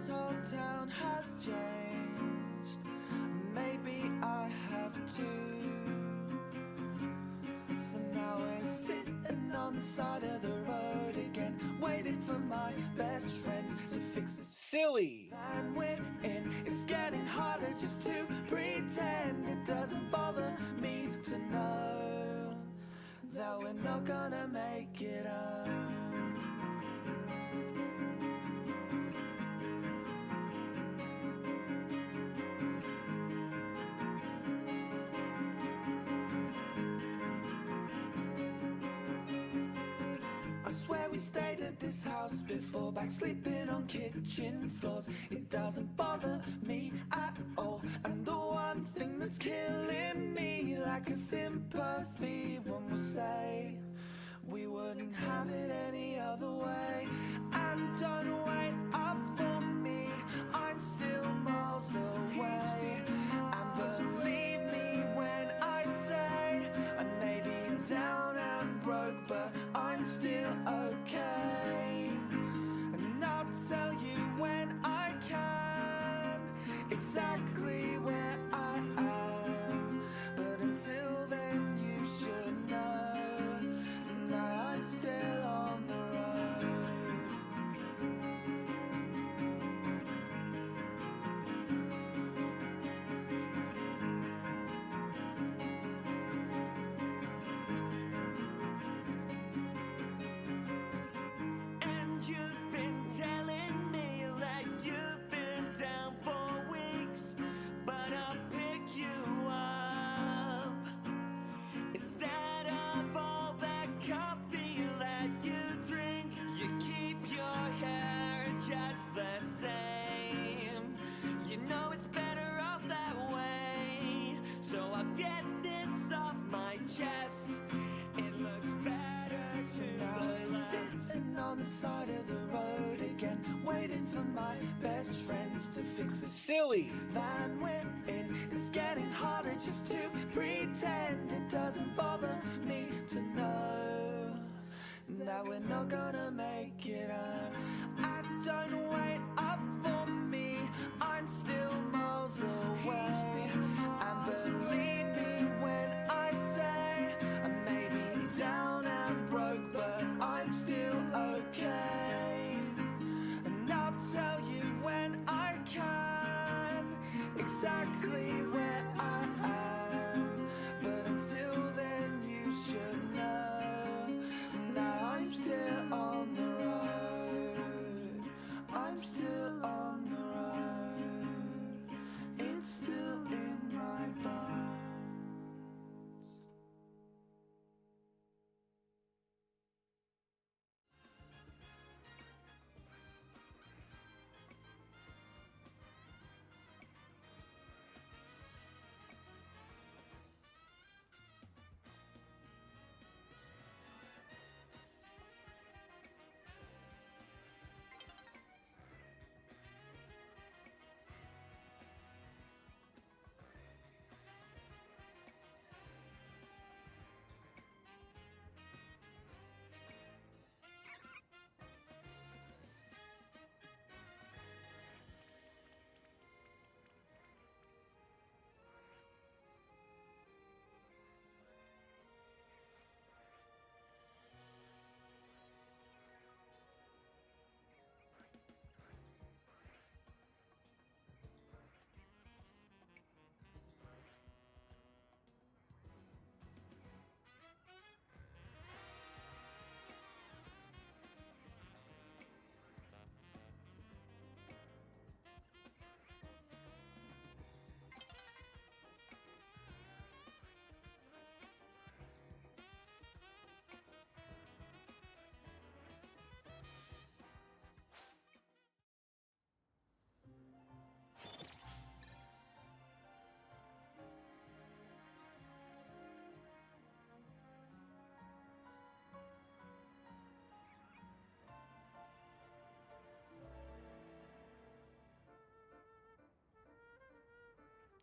this whole town has changed. Maybe I have too. So now we're sitting on the side of the road again, waiting for my best friends to fix this silly van we're in. It's getting harder just to pretend. It doesn't bother me to know that we're not gonna make it up. We stayed at this house before, back sleeping on kitchen floors. It doesn't bother me at all. And the one thing that's killing me, like a sympathy, when we say we wouldn't have it any other way. And don't wait up for me, I'm still miles away. And believe me when I say I may be down and broke, but I'm still okay. And I'll tell you when I can exactly where I am. But until then you should know that I'm still on the road. And you've been telling me that you've been down for weeks, but I'll pick you up. Instead of all that coffee that you drink, you keep your hair just the same. You know it's better off that way. So I'll get this off my chest. It looks better to the left. Sitting on the side of the road again, waiting for my best friends to fix this silly van we're in. It's getting harder just to pretend. It doesn't bother me to know that we're not gonna make it up. And don't wait up for me, I'm still miles away. And believe me when I say I may be down and broke, but I'm still okay. And I'll tell you when I can exactly where I am. But until then you should know that I'm still on the road. I'm still on the road. It's still in my bones.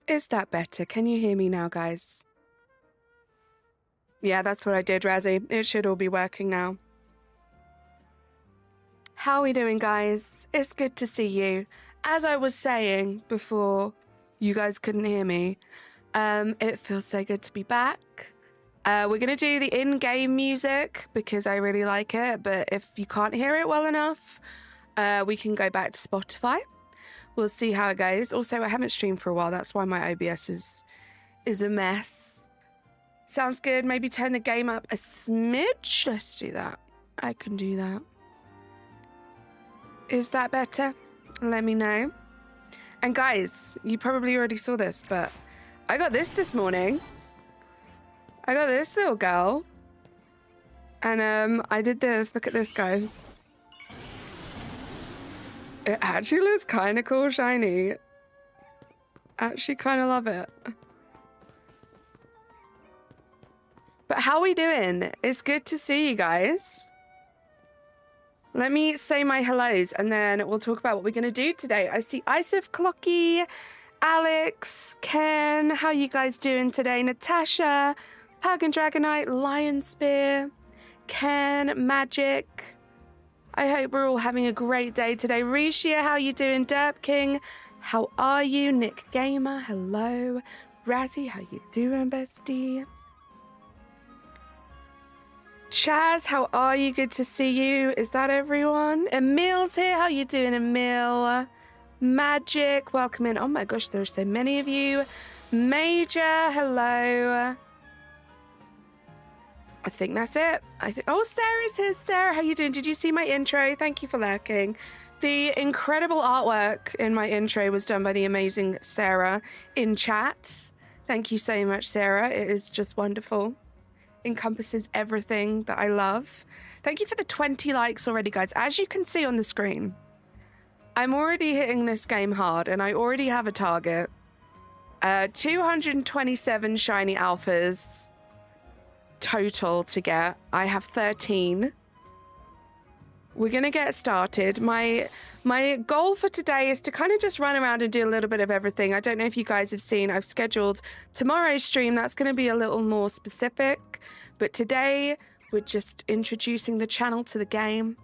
Is that better? Can you hear me now, guys? Yeah, that's what I did, Razzie. It should all be working now. How are we doing, guys? It's good to see you. as I was saying before, you guys couldn't hear me. It feels so good to be back. We're going to do the in-game music because I really like it. But if you can't hear it well enough, we can go back to Spotify. We'll see how it goes. Also, I haven't streamed for a while. That's why my OBS is a mess. Sounds good. Maybe turn the game up a smidge. Let's do that. I can do that. Is that better? Let me know. And guys, you probably already saw this, but I got this morning. I got this little girl. And I did this. Look at this, guys. It actually looks kind of cool, shiny. Actually kind of love it. But how are we doing? It's good to see you guys. Let me say my hellos and then we'll talk about what we're going to do today. I see Isif, Clocky, Alex, Ken. How are you guys doing today? Natasha, Pagan Dragonite, Lion Spear, Ken, Magic. I hope we're all having a great day today. Rishia, how are you doing? Derp King, how are you? Nick Gamer, hello. Razzie, how you doing, bestie? Chaz, how are you? Good to see you. Is that everyone? Emil's here. How you doing, Emil? Magic, welcome in. Oh my gosh, there are so many of you. Major, hello. I think that's it. Oh, Sarah's here. Sarah, how you doing? Did you see my intro? Thank you for lurking. The incredible artwork in my intro was done by the amazing Sarah in chat. Thank you so much, Sarah. It is just wonderful. Encompasses everything that I love. Thank you for the 20 likes already, guys. As you can see on the screen, I'm already hitting this game hard and I already have a target. 227 shiny alphas total to get. I have 13. We're gonna get started. My goal for today is to kind of just run around and do a little bit of everything. I don't know if you guys have seen, I've scheduled tomorrow's stream. That's going to be a little more specific. But today, we're just introducing the channel to the game.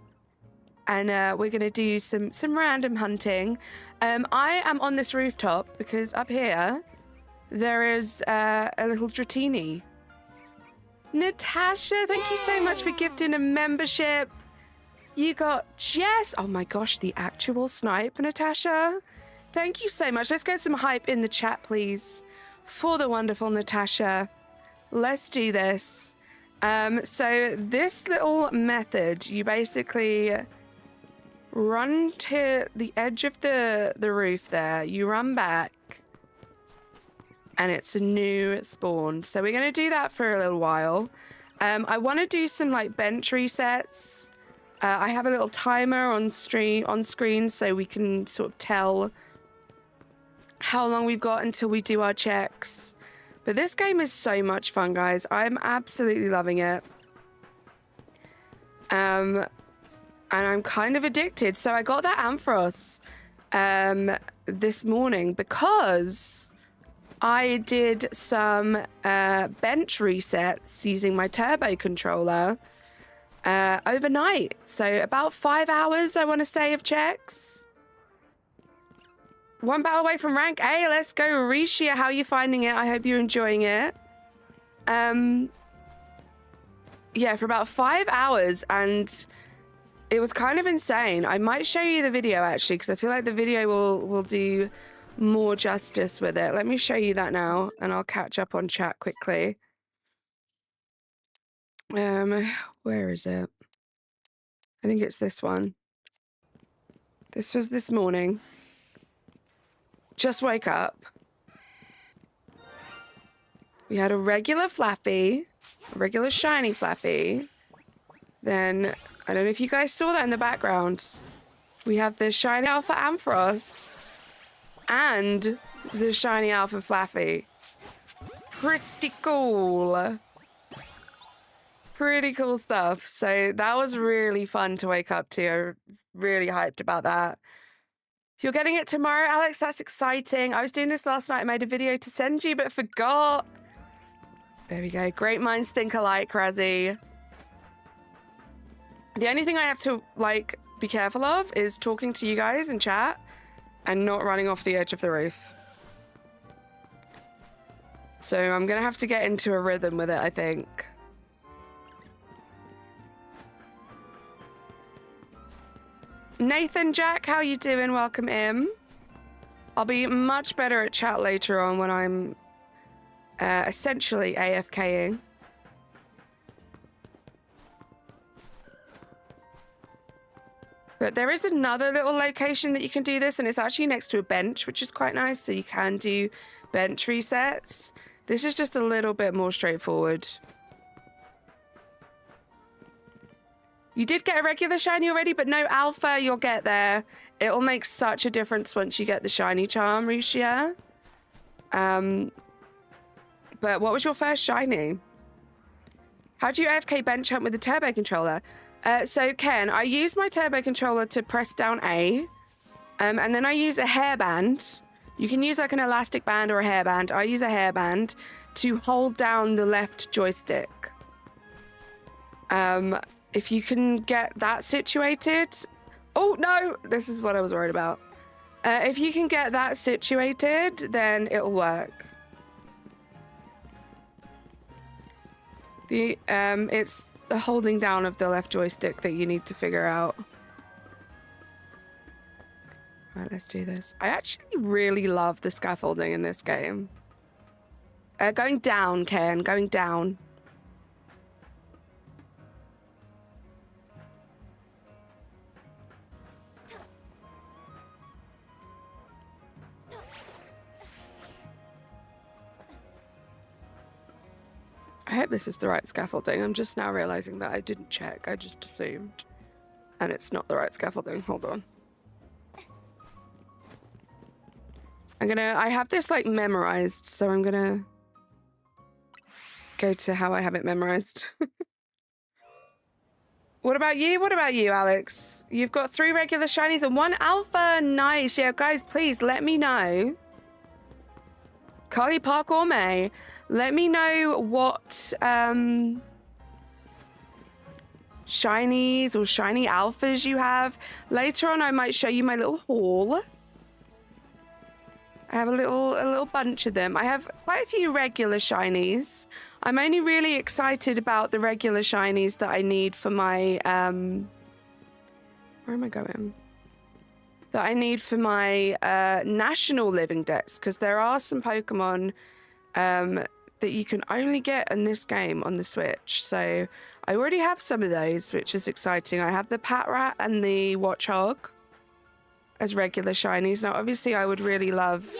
And we're going to do some random hunting. I am on this rooftop because up here, there is a little Dratini. Natasha, thank you so much for gifting a membership. You got Jess. Oh my gosh, the actual snipe, Natasha. Thank you so much. Let's get some hype in the chat, please, for the wonderful Natasha. Let's do this. So this little method, you basically run to the edge of the roof there. You run back, and it's a new spawn. So we're going to do that for a little while. I want to do some like bench resets. I have a little timer on screen so we can sort of tell how long we've got until we do our checks. But this game is so much fun, guys. I'm absolutely loving it. And I'm kind of addicted. So I got that Ampharos this morning because I did some bench resets using my turbo controller overnight. So about 5 hours, I want to say, of checks. One battle away from rank A. Let's go. Rishia, how are you finding it? I hope you're enjoying it. Yeah, for about 5 hours, and it was kind of insane. I might show you the video, actually, because I feel like the video will do more justice with it. Let me show you that now, and I'll catch up on chat quickly. Where is it? I think it's this one. This was this morning. Just woke up. We had a regular Flappy, a regular shiny Flappy. Then, I don't know if you guys saw that in the background. We have the shiny Alpha Ampharos and the shiny Alpha Flappy. Pretty cool. Pretty cool stuff. So that was really fun to wake up to. I'm really hyped about that. If you're getting it tomorrow, Alex, that's exciting. I was doing this last night. I made a video to send you, but forgot. There we go. Great minds think alike, Razzie. The only thing I have to, like, be careful of is talking to you guys in chat. and not running off the edge of the roof. So I'm going to have to get into a rhythm with it, I think. Nathan Jack, how you doing? Welcome in. I'll be much better at chat later on when I'm essentially AFKing. But there is another little location that you can do this, and it's actually next to a bench, which is quite nice. So you can do bench resets. This is just a little bit more straightforward. You did get a regular shiny already, but no alpha, you'll get there. It'll make such a difference once you get the shiny charm, Risha. But what was your first shiny? How do you AFK bench hunt with the turbo controller? So Ken, I use my turbo controller to press down A, and then I use a hairband. You can use like an elastic band or a hairband. I use a hairband to hold down the left joystick. If you can get that situated... Oh, no! This is what I was worried about. If you can get that situated, then it'll work. It's the holding down of the left joystick that you need to figure out. Right, let's do this. I actually really love the scaffolding in this game. Going down, Ken. Going down. I hope this is the right scaffolding. I'm just now realizing that I didn't check. I just assumed. And it's not the right scaffolding. Hold on. I have this like memorized, so I'm gonna go to how I have it memorized. What about you? What about you, Alex? You've got 3 regular shinies and 1 alpha. Nice. Yeah, guys, please let me know. Carly Park or May, let me know what shinies or shiny alphas you have. Later on, I might show you my little haul. I have a little bunch of them. I have quite a few regular shinies. I'm only really excited about the regular shinies that I need for my where am I going? That I need for my national living dex, because there are some Pokemon that you can only get in this game on the Switch. So I already have some of those, which is exciting. I have the Patrat and the Watchog as regular shinies. Now, obviously, I would really love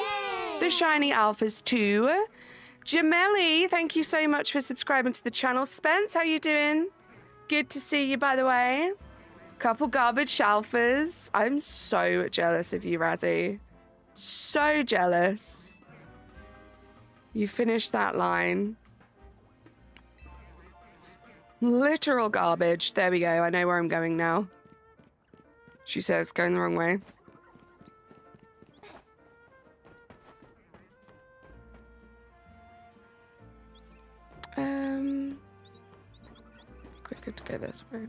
the shiny alphas too. Jameli, thank you so much for subscribing to the channel. Spence, how you doing? Good to see you, by the way. Couple garbage alphas. I'm so jealous of you, Razzie. So jealous. You finished that line. Literal garbage. There we go. I know where I'm going now. She says, going the wrong way. Quicker to go this way.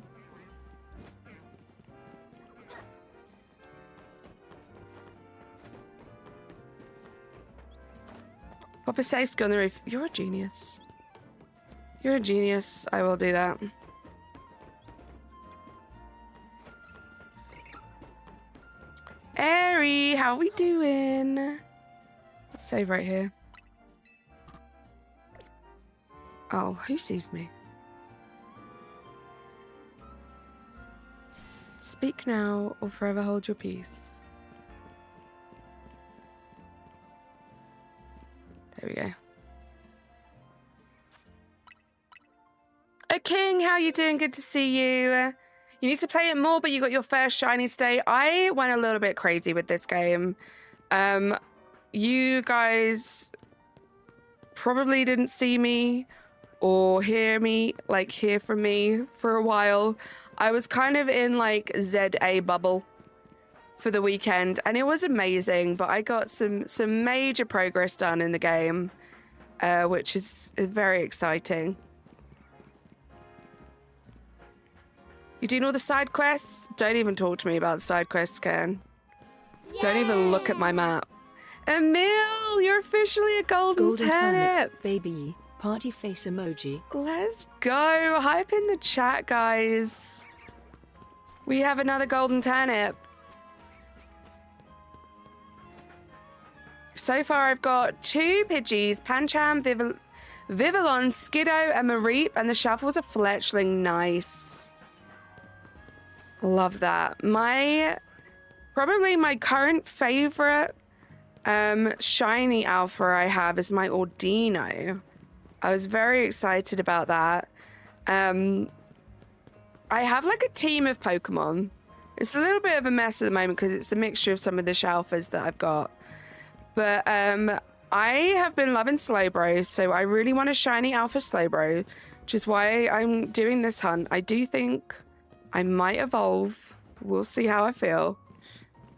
Pop a safe, go on the roof. You're a genius. You're a genius. I will do that. Airy, how we doing? Let's save right here. Oh, who sees me? Speak now or forever hold your peace. There we go. Oh, King, how you doing? Good to see you. You need to play it more, but you got your first shiny today. I went a little bit crazy with this game. You guys probably didn't see me or hear from me for a while. I was kind of in like ZA bubble for the weekend, and it was amazing, but I got some major progress done in the game, which is very exciting. You doing all the side quests? Don't even talk to me about the side quests, Ken. Yay! Don't even look at my map. Emil, you're officially a golden turnip. Baby. Party face emoji. Let's go. Hype in the chat, guys. We have another golden turnip. So far, I've got 2 Pidgeys, Pancham, Vivillon, Skiddo, and Mareep, and the shuffle's a fletchling. Nice. Love that. Probably my current favorite shiny alpha I have is my Ordino. I was very excited about that. I have like a team of Pokemon. It's a little bit of a mess at the moment because it's a mixture of some of the alphas that I've got. But I have been loving Slowbro, so I really want a shiny alpha Slowbro, which is why I'm doing this hunt. I do think I might evolve. We'll see how I feel.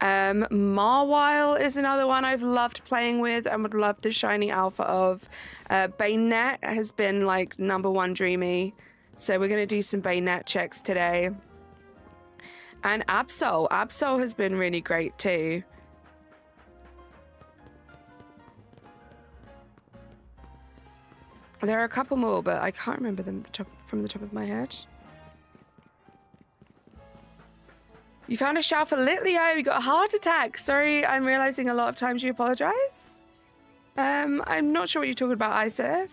Marwile is another one I've loved playing with and would love the shiny alpha of. Banette has been like #1 dreamy. So we're going to do some Banette checks today. And Absol. Absol has been really great too. There are a couple more, but I can't remember them from the top of my head. You found a shout for Litleo. You got a heart attack. Sorry, I'm realizing a lot of times you apologize. I'm not sure what you're talking about, Isif.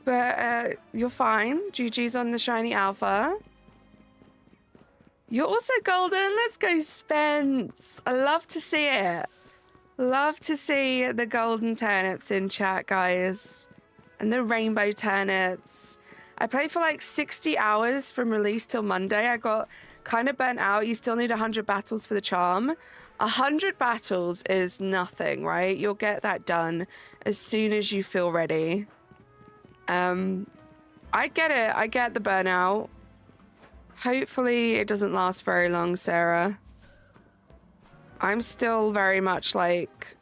But you're fine. GG's on the shiny alpha. You're also golden. Let's go, Spence. I love to see it. Love to see the golden turnips in chat, guys. And the rainbow turnips. I played for like 60 hours from release till Monday. I got kind of burnt out. You still need 100 battles for the charm. 100 battles is nothing, right? You'll get that done as soon as you feel ready. I get it. I get the burnout. Hopefully it doesn't last very long, Sarah. I'm still very much like,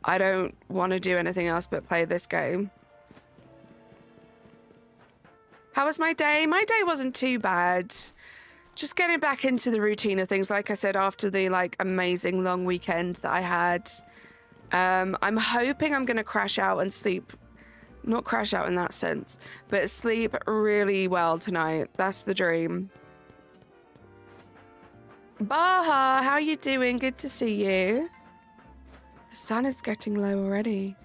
I don't want to do anything else but play this game. How was my day? My day wasn't too bad. Just getting back into the routine of things, like I said, after the like amazing long weekend that I had. I'm hoping I'm going to crash out and sleep. Not crash out in that sense, but sleep really well tonight. That's the dream. Baha, how you doing? Good to see you. The sun is getting low already.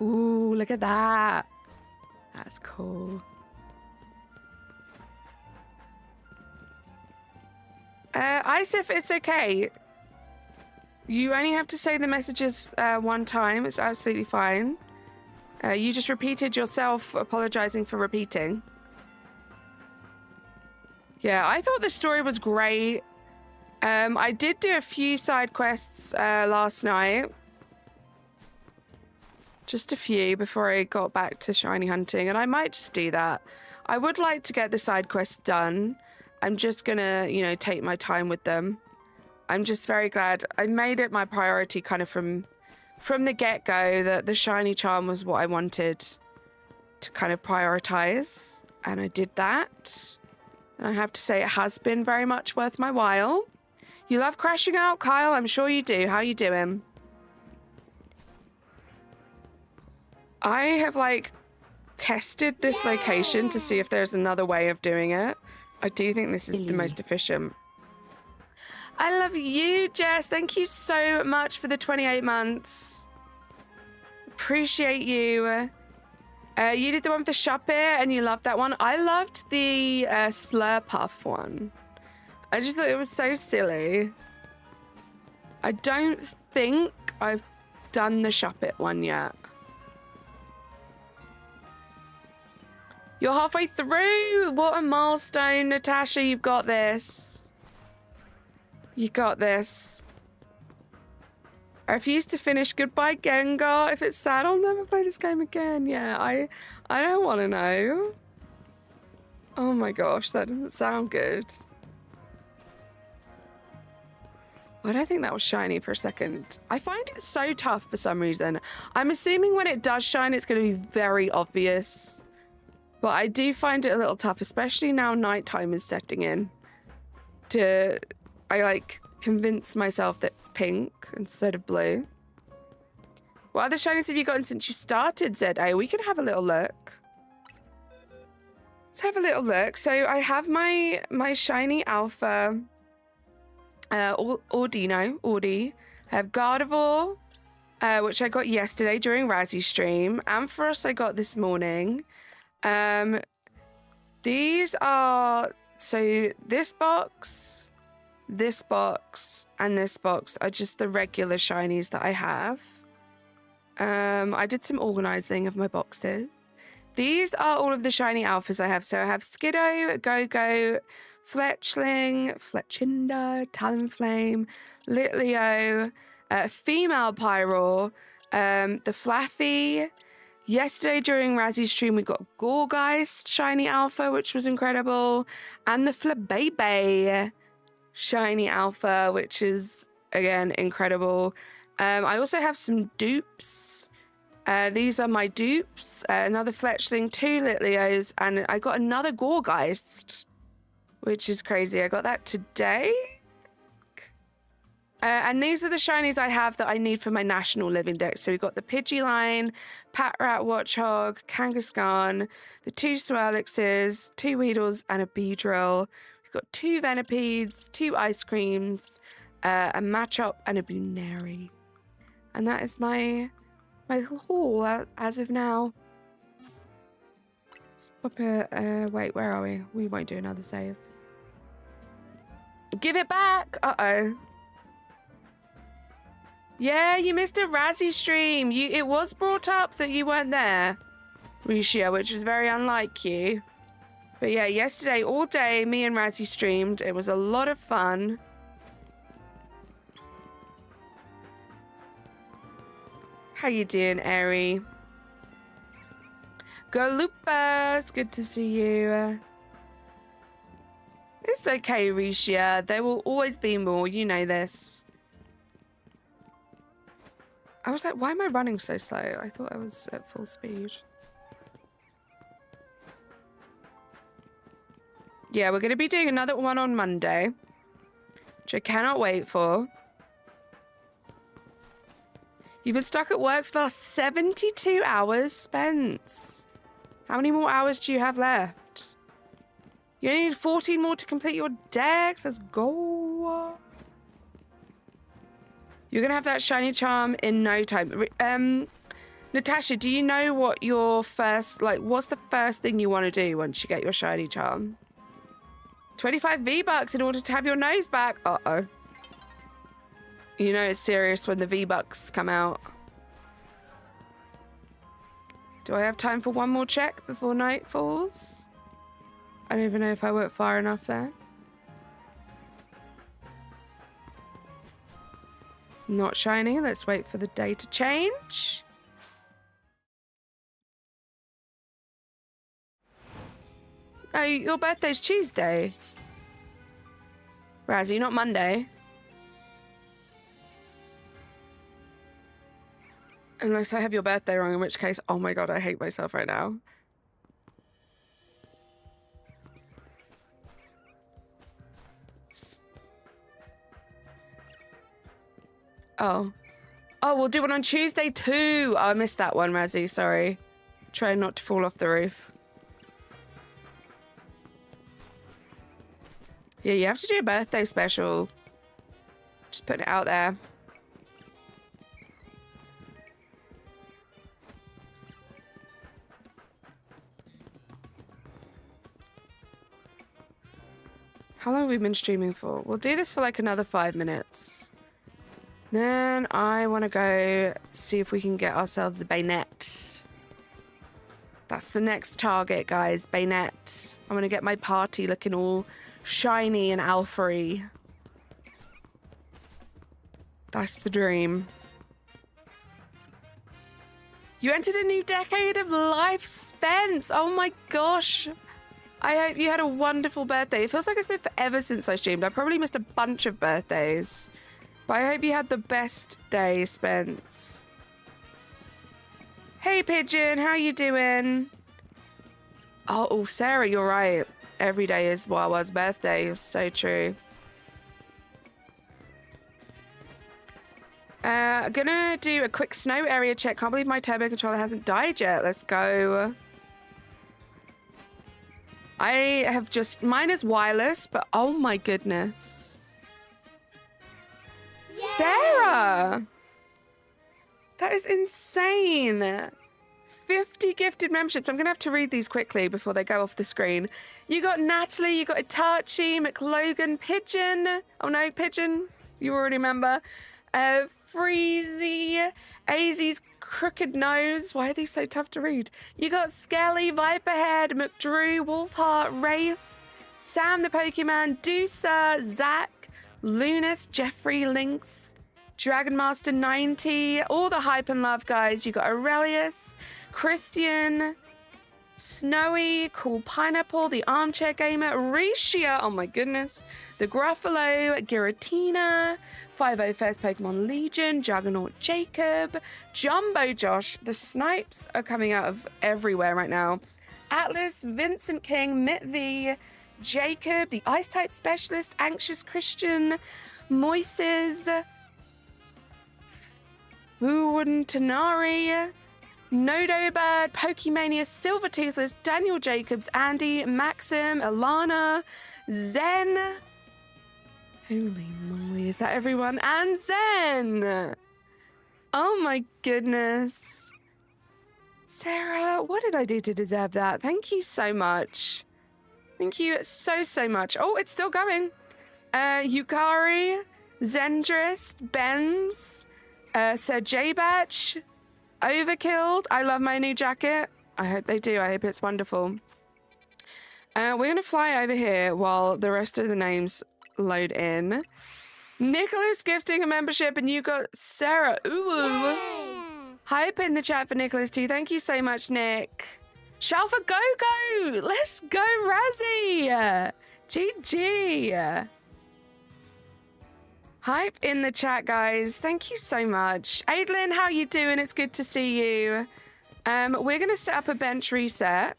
Ooh, look at that. That's cool. Isif, it's okay. You only have to say the messages one time. It's absolutely fine. You just repeated yourself apologizing for repeating. Yeah, I thought the story was great. I did do a few side quests last night. Just a few before I got back to shiny hunting, and I might just do that. I would like to get the side quests done. I'm just gonna, you know, take my time with them. I'm just very glad I made it my priority kind of from the get-go that the shiny charm was what I wanted to kind of prioritize, and I did that. And I have to say it has been very much worth my while. You love crashing out, Kyle? I'm sure you do. How you doing? I have like tested this location to see if there's another way of doing it. I do think this is the most efficient. I love you, Jess. Thank you so much for the 28 months. Appreciate you. You did the one with the Shuppet and you loved that one. I loved the Slurpuff one. I just thought it was so silly. I don't think I've done the Shuppet one yet. You're halfway through. What a milestone, Natasha. You've got this. You got this. I refuse to finish. Goodbye, Gengar. If it's sad, I'll never play this game again. Yeah, I don't want to know. Oh my gosh, that doesn't sound good. Why do I think that was shiny for a second? I find it so tough for some reason. I'm assuming when it does shine, it's going to be very obvious. But I do find it a little tough, especially now nighttime is setting in. I like convince myself that it's pink instead of blue. What other shinies have you gotten since you started, ZA? We can have a little look. Let's have a little look. So I have my shiny alpha, Audi. I have Gardevoir, which I got yesterday during Razzie stream. Ampharos I got this morning. These are, so this box, and this box are just the regular shinies that I have. I did some organizing of my boxes. These are all of the shiny alphas I have. So I have Skiddo, Go-Go, Fletchling, Fletchinder, Talonflame, Litleo, female Pyroar, the Flaffy. Yesterday during Razzie stream, we got Gorgeist shiny alpha, which was incredible, and the Flabebe shiny alpha, which is again incredible. I also have some dupes. These are my dupes. Another Fletchling, 2 Litleos, and I got another Gorgeist, which is crazy. I got that today. And these are the shinies I have that I need for my national living deck. So we've got the Pidgeyline, Patrat, Watchog, Kangaskhan, the 2 Swirlixes, 2 Weedles, and a Beedrill. We've got 2 Venipedes, 2 Ice Creams, a Machop, and a Buneri. And that is my little haul as of now. Let's pop it. Wait, where are we? We won't do another save. Give it back! Uh-oh. Yeah, you missed a Razzie stream. It was brought up that you weren't there, Risha, which was very unlike you. But yeah, yesterday, all day, me and Razzie streamed. It was a lot of fun. How you doing, Eri? Galupas, good to see you. It's okay, Risha. There will always be more. You know this. I was like, why am I running so slow? I thought I was at full speed. Yeah, we're going to be doing another one on Monday, which I cannot wait for. You've been stuck at work for the last 72 hours, Spence. How many more hours do you have left? You only need 14 more to complete your decks. Let's go. You're going to have that shiny charm in no time. Natasha, do you know what your first, what's the first thing you want to do once you get your shiny charm? 25 V-Bucks in order to have your nose back. Uh-oh. You know it's serious when the V-Bucks come out. Do I have time for one more check before night falls? I don't even know if I went far enough there. Not shiny. Let's wait for the day to change. Oh, your birthday's Tuesday. Razzie, not Monday. Unless I have your birthday wrong, in which case, oh my god, I hate myself right now. Oh. Oh, we'll do one on Tuesday too. Oh, I missed that one, Razzie. Sorry. Try not to fall off the roof. Yeah, you have to do a birthday special. Just putting it out there. How long have we been streaming for? We'll do this for like another 5 minutes. Then I want to go see if we can get ourselves a Banette. That's the next target, guys. Banette. I want to get my party looking all shiny and alpha-y. That's the dream. You entered a new decade of life, Spence. Oh my gosh. I hope you had a wonderful birthday. It feels like it's been forever since I streamed. I probably missed a bunch of birthdays. But I hope you had the best day, Spence. Hey, Pigeon. How you doing? Oh, Sarah, you're right. Every day is Wawa's birthday. So true. Gonna do a quick snow area check. Can't believe my turbo controller hasn't died yet. Let's go. I have just... Mine is wireless, but oh my goodness. Yay! Sarah! That is insane. 50 gifted memberships. I'm going to have to read these quickly before they go off the screen. You got Natalie, you got Itachi, McLogan, Pigeon. Oh no, Pigeon. You already remember. Freezy, AZ's Crooked Nose. Why are these so tough to read? You got Skelly, Viperhead, McDrew, Wolfheart, Rafe, Sam the Pokemon, Deucer, Zach, Lunas, Jeffrey, Lynx, Dragon Master 90, all the hype and love guys. You got Aurelius, Christian, Snowy, Cool Pineapple, the Armchair Gamer, Risha, oh my goodness, the Gruffalo, Giratina, 50 First Pokemon Legion, Juggernaut Jacob, Jumbo Josh. The snipes are coming out of everywhere right now. Atlas, Vincent King, Mitt V, Jacob, the Ice Type Specialist, Anxious Christian, Moises, Wooden Tanari, Nodo Bird, Pokemania, Silver Toothless, Daniel Jacobs, Andy, Maxim, Alana, Zen. Holy moly, is that everyone? And Zen! Oh my goodness. Sarah, what did I do to deserve that? Thank you so much. Thank you so much. Oh, it's still going. Yukari, Zendrist, Benz, Sir J-Batch, Overkilled. I love my new jacket. I hope they do. I hope it's wonderful. We're going to fly over here while the rest of the names load in. Nicholas gifting a membership, and you got Sarah. Ooh. Yay. Hype in the chat for Nicholas too. Thank you so much, Nick. Shalfa Go! Let's go, Razzie! GG! Hype in the chat, guys. Thank you so much. Aidlin, how you doing? It's good to see you. We're going to set up a bench reset.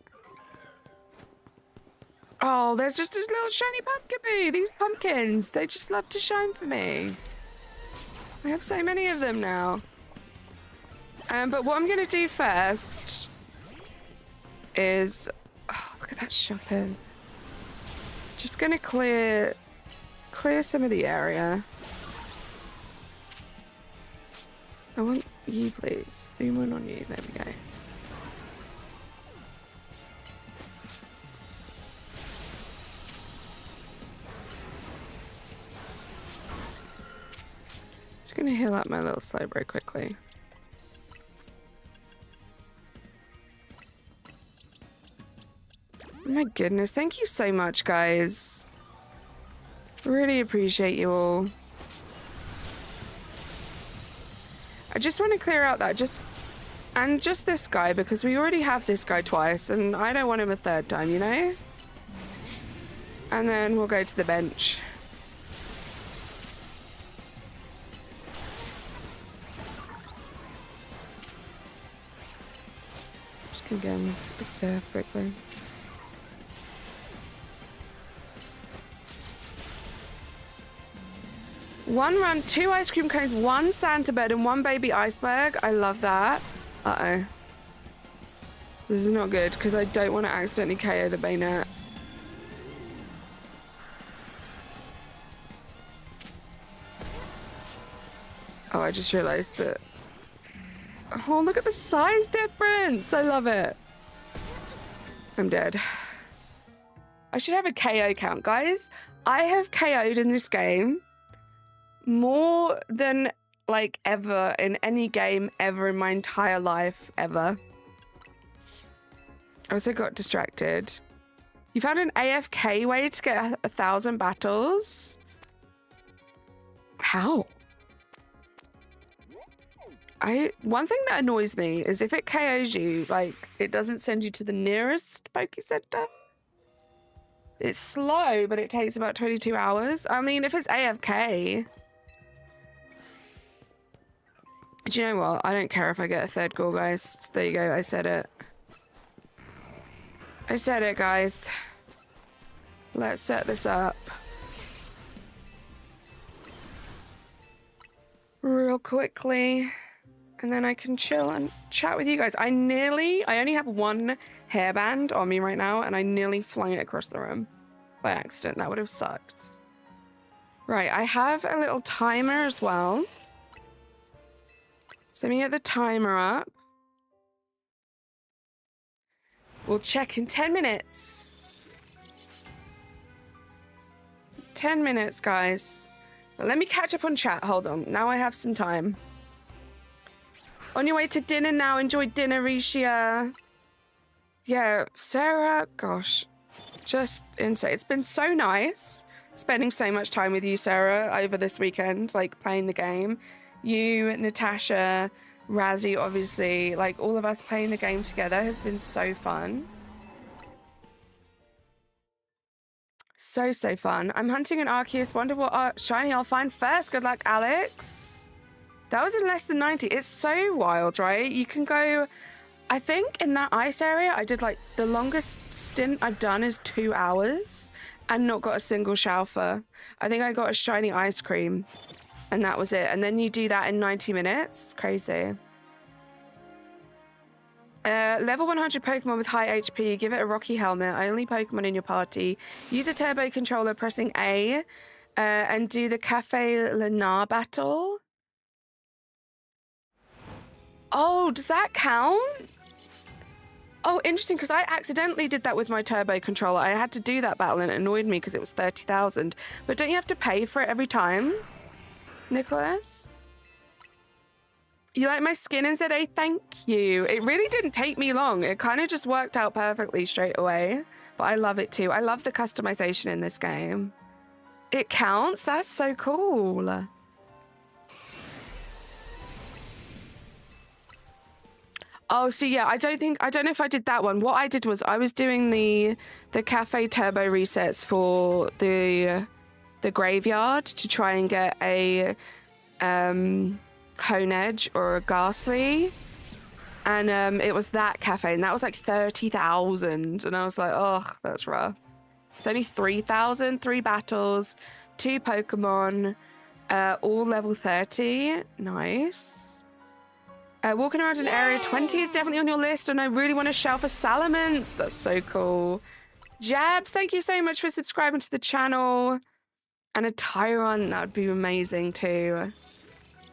Oh, there's just a little shiny pumpkin. These pumpkins, they just love to shine for me. I have so many of them now. But what I'm going to do first is... Oh, look at that shopping. Just going to clear some of the area. I want you, please. Zoom in on you. There we go. Just gonna heal up my little Slowbro quickly. Oh my goodness, thank you so much, guys. Really appreciate you all. I just want to clear out that just this guy, because we already have this guy twice and I don't want him a third time, you know? And then we'll go to the bench. Just gonna get him a surf quickly. One run, 2 ice cream cones, 1 Santa bird, and 1 baby iceberg. I love that. Uh-oh. This is not good, because I don't want to accidentally KO the Banette. Oh, I just realized that... Oh, look at the size difference! I love it. I'm dead. I should have a KO count, guys. I have KO'd in this game more than, like, ever in any game ever in my entire life, ever. I also got distracted. You found an AFK way to get 1,000 battles? How? One thing that annoys me is if it KOs you, like, it doesn't send you to the nearest Poke Center. It's slow, but it takes about 22 hours. I mean, if it's AFK... Do you know what? I don't care if I get a 3rd goal, guys. So there you go. I said it. I said it, guys. Let's set this up. Real real quickly, and then I can chill and chat with you guys. I only have one hairband on me right now, and I nearly flung it across the room by accident. That would have sucked. Right, I have a little timer as well. So let me get the timer up. We'll check in 10 minutes. 10 minutes, guys. But let me catch up on chat. Hold on. Now I have some time. On your way to dinner now. Enjoy dinner, Risha. Yeah, Sarah, gosh. Just insane. It's been so nice spending so much time with you, Sarah, over this weekend, like playing the game. You, Natasha, Razzie, obviously, like all of us playing the game together has been so fun. So fun. I'm hunting an Arceus. Wonder what shiny I'll find first. Good luck, Alex. That was in less than 90. It's so wild, right? You can go... I think in that ice area, I did like... The longest stint I've done is 2 hours and not got a single Shalfa. I think I got a shiny ice cream and that was it. And then you do that in 90 minutes. It's crazy. Level 100 Pokemon with high HP, give it a Rocky Helmet. Only Pokemon in your party. Use a Turbo Controller pressing A and do the Cafe Lenar battle. Oh, does that count? Oh, interesting, because I accidentally did that with my Turbo Controller. I had to do that battle and it annoyed me because it was 30,000. But don't you have to pay for it every time, Nicholas? You like my skin in ZA? Thank you. It really didn't take me long. It kind of just worked out perfectly straight away. But I love it too. I love the customization in this game. It counts? That's so cool. Oh, so yeah, I don't know if I did that one. What I did was I was doing the Cafe Turbo resets for the graveyard to try and get a Honedge or a Ghastly, and it was that cafe, and that was like 30,000, and I was like, oh, that's rough. It's only 3,000, 3 battles, 2 Pokemon, all level 30. Nice. Walking around in area 20 is definitely on your list, and I really want to shout for Salamence. That's so cool. Jabs, thank you so much for subscribing to the channel. And a Tyron, that would be amazing too.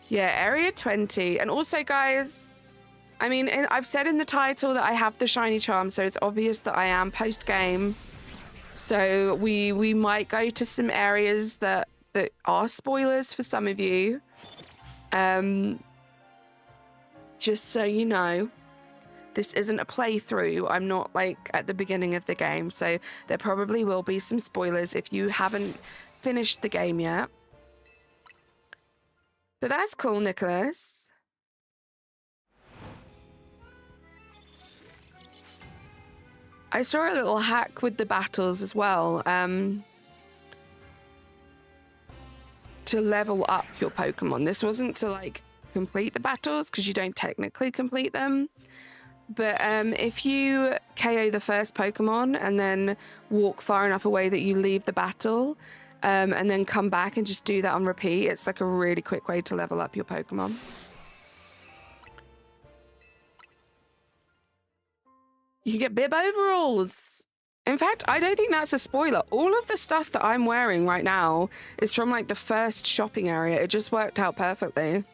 Yeah, area 20. And also, guys, I mean, I've said in the title that I have the shiny charm, so it's obvious that I am post-game. So we might go to some areas that are spoilers for some of you. Just so you know, this isn't a playthrough. I'm not like at the beginning of the game, so there probably will be some spoilers if you haven't finished the game yet. But that's cool, Nicholas. I saw a little hack with the battles as well, to level up your Pokemon. This wasn't to like complete the battles, because you don't technically complete them. But if you KO the first Pokemon and then walk far enough away that you leave the battle, and then come back and just do that on repeat, it's like a really quick way to level up your Pokemon. You get bib overalls. In fact, I don't think that's a spoiler. All of the stuff that I'm wearing right now is from like the first shopping area. It just worked out perfectly.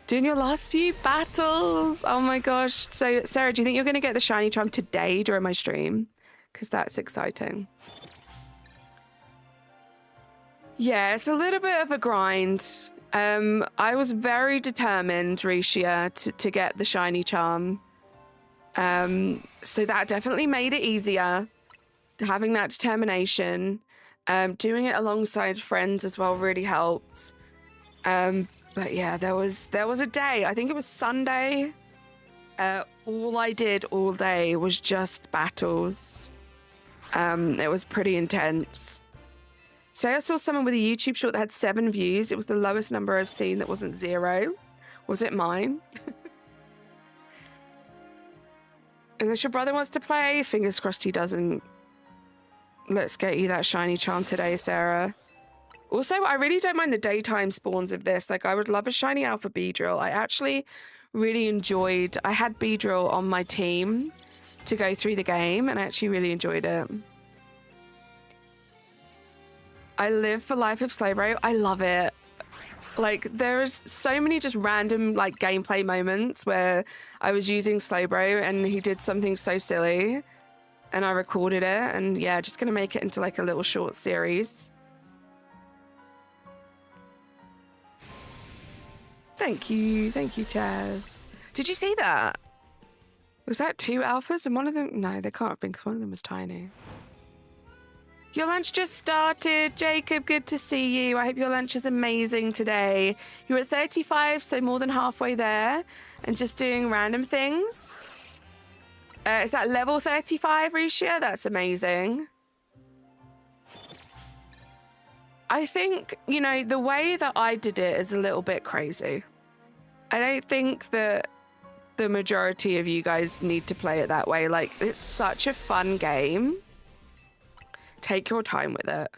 Doing your last few battles. Oh my gosh. So, Sarah, do you think you're going to get the shiny charm today during my stream? Because that's exciting. Yeah, it's a little bit of a grind. I was very determined, Risha, to get the shiny charm. So that definitely made it easier. Having that determination. Doing it alongside friends as well really helped. But yeah, there was a day, I think it was Sunday. All I did all day was just battles. It was pretty intense. So I saw someone with a YouTube short that had 7 views. It was the lowest number I've seen that wasn't 0. Was it mine? Unless your brother wants to play, fingers crossed he doesn't. Let's get you that shiny charm today, Sarah. Also, I really don't mind the daytime spawns of this. Like, I would love a shiny alpha Beedrill. I actually really enjoyed... I had Beedrill on my team to go through the game, and I actually really enjoyed it. I live for Life of Slowbro. I love it. Like, there's so many just random, like, gameplay moments where I was using Slowbro and he did something so silly, and I recorded it, and yeah, just gonna make it into, like, a little short series. Thank you, Chaz. Did you see that? Was that 2 alphas and one of them? No, they can't have been because one of them was tiny. Your lunch just started, Jacob. Good to see you. I hope your lunch is amazing today. You're at 35, so more than halfway there, and just doing random things. Is that level 35, Risha? That's amazing. I think, you know, the way that I did it is a little bit crazy. I don't think that the majority of you guys need to play it that way. Like, it's such a fun game. Take your time with it.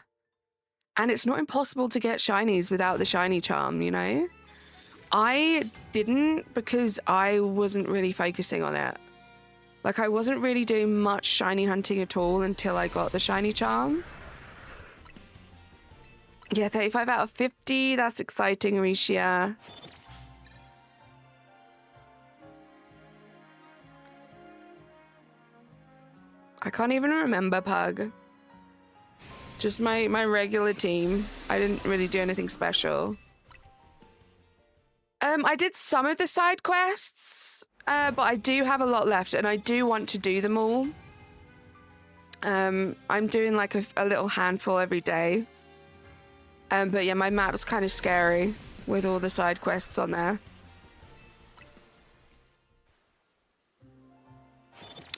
And it's not impossible to get shinies without the shiny charm, you know? I didn't because I wasn't really focusing on it. Like, I wasn't really doing much shiny hunting at all until I got the shiny charm. Yeah, 35 out of 50. That's exciting, Risha. I can't even remember, Pug. Just my regular team. I didn't really do anything special. I did some of the side quests, but I do have a lot left, and I do want to do them all. I'm doing like a little handful every day. But yeah, my map's kind of scary with all the side quests on there.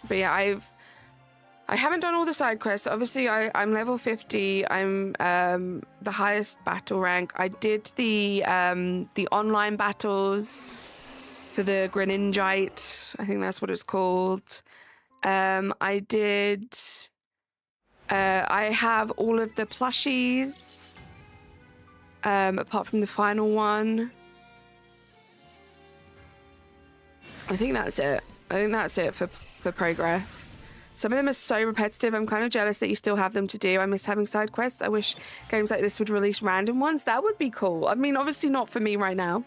But yeah, I haven't done all the side quests. Obviously, I'm level 50. I'm the highest battle rank. I did the online battles for the Greninjite. I think that's what it's called. I did... I have all of the plushies. Apart from the final one. I think that's it. I think that's it for progress. Some of them are so repetitive. I'm kind of jealous that you still have them to do. I miss having side quests. I wish games like this would release random ones. That would be cool. I mean, obviously not for me right now,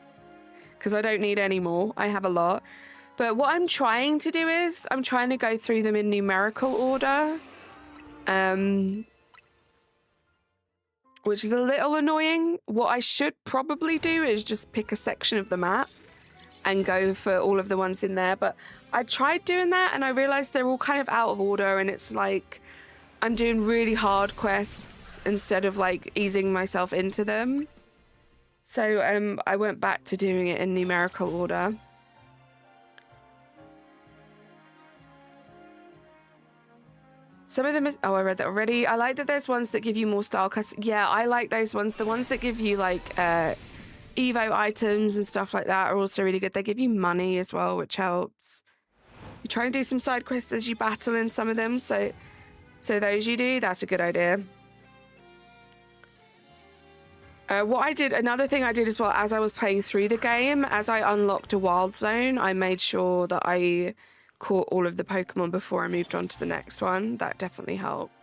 because I don't need any more. I have a lot. But what I'm trying to do is I'm trying to go through them in numerical order. Which is a little annoying. What I should probably do is just pick a section of the map and go for all of the ones in there. But I tried doing that and I realized they're all kind of out of order, and it's like I'm doing really hard quests instead of like easing myself into them. So I went back to doing it in numerical order. Some of them is... Oh, I read that already. I like that there's ones that give you more style cuts. Yeah, I like those ones. The ones that give you like Evo items and stuff like that are also really good. They give you money as well, which helps. You try and do some side quests as you battle in some of them. So those you do, that's a good idea. What I did, another thing I did as well, as I was playing through the game, as I unlocked a wild zone, I made sure that I caught all of the Pokemon before I moved on to the next one. That definitely helped.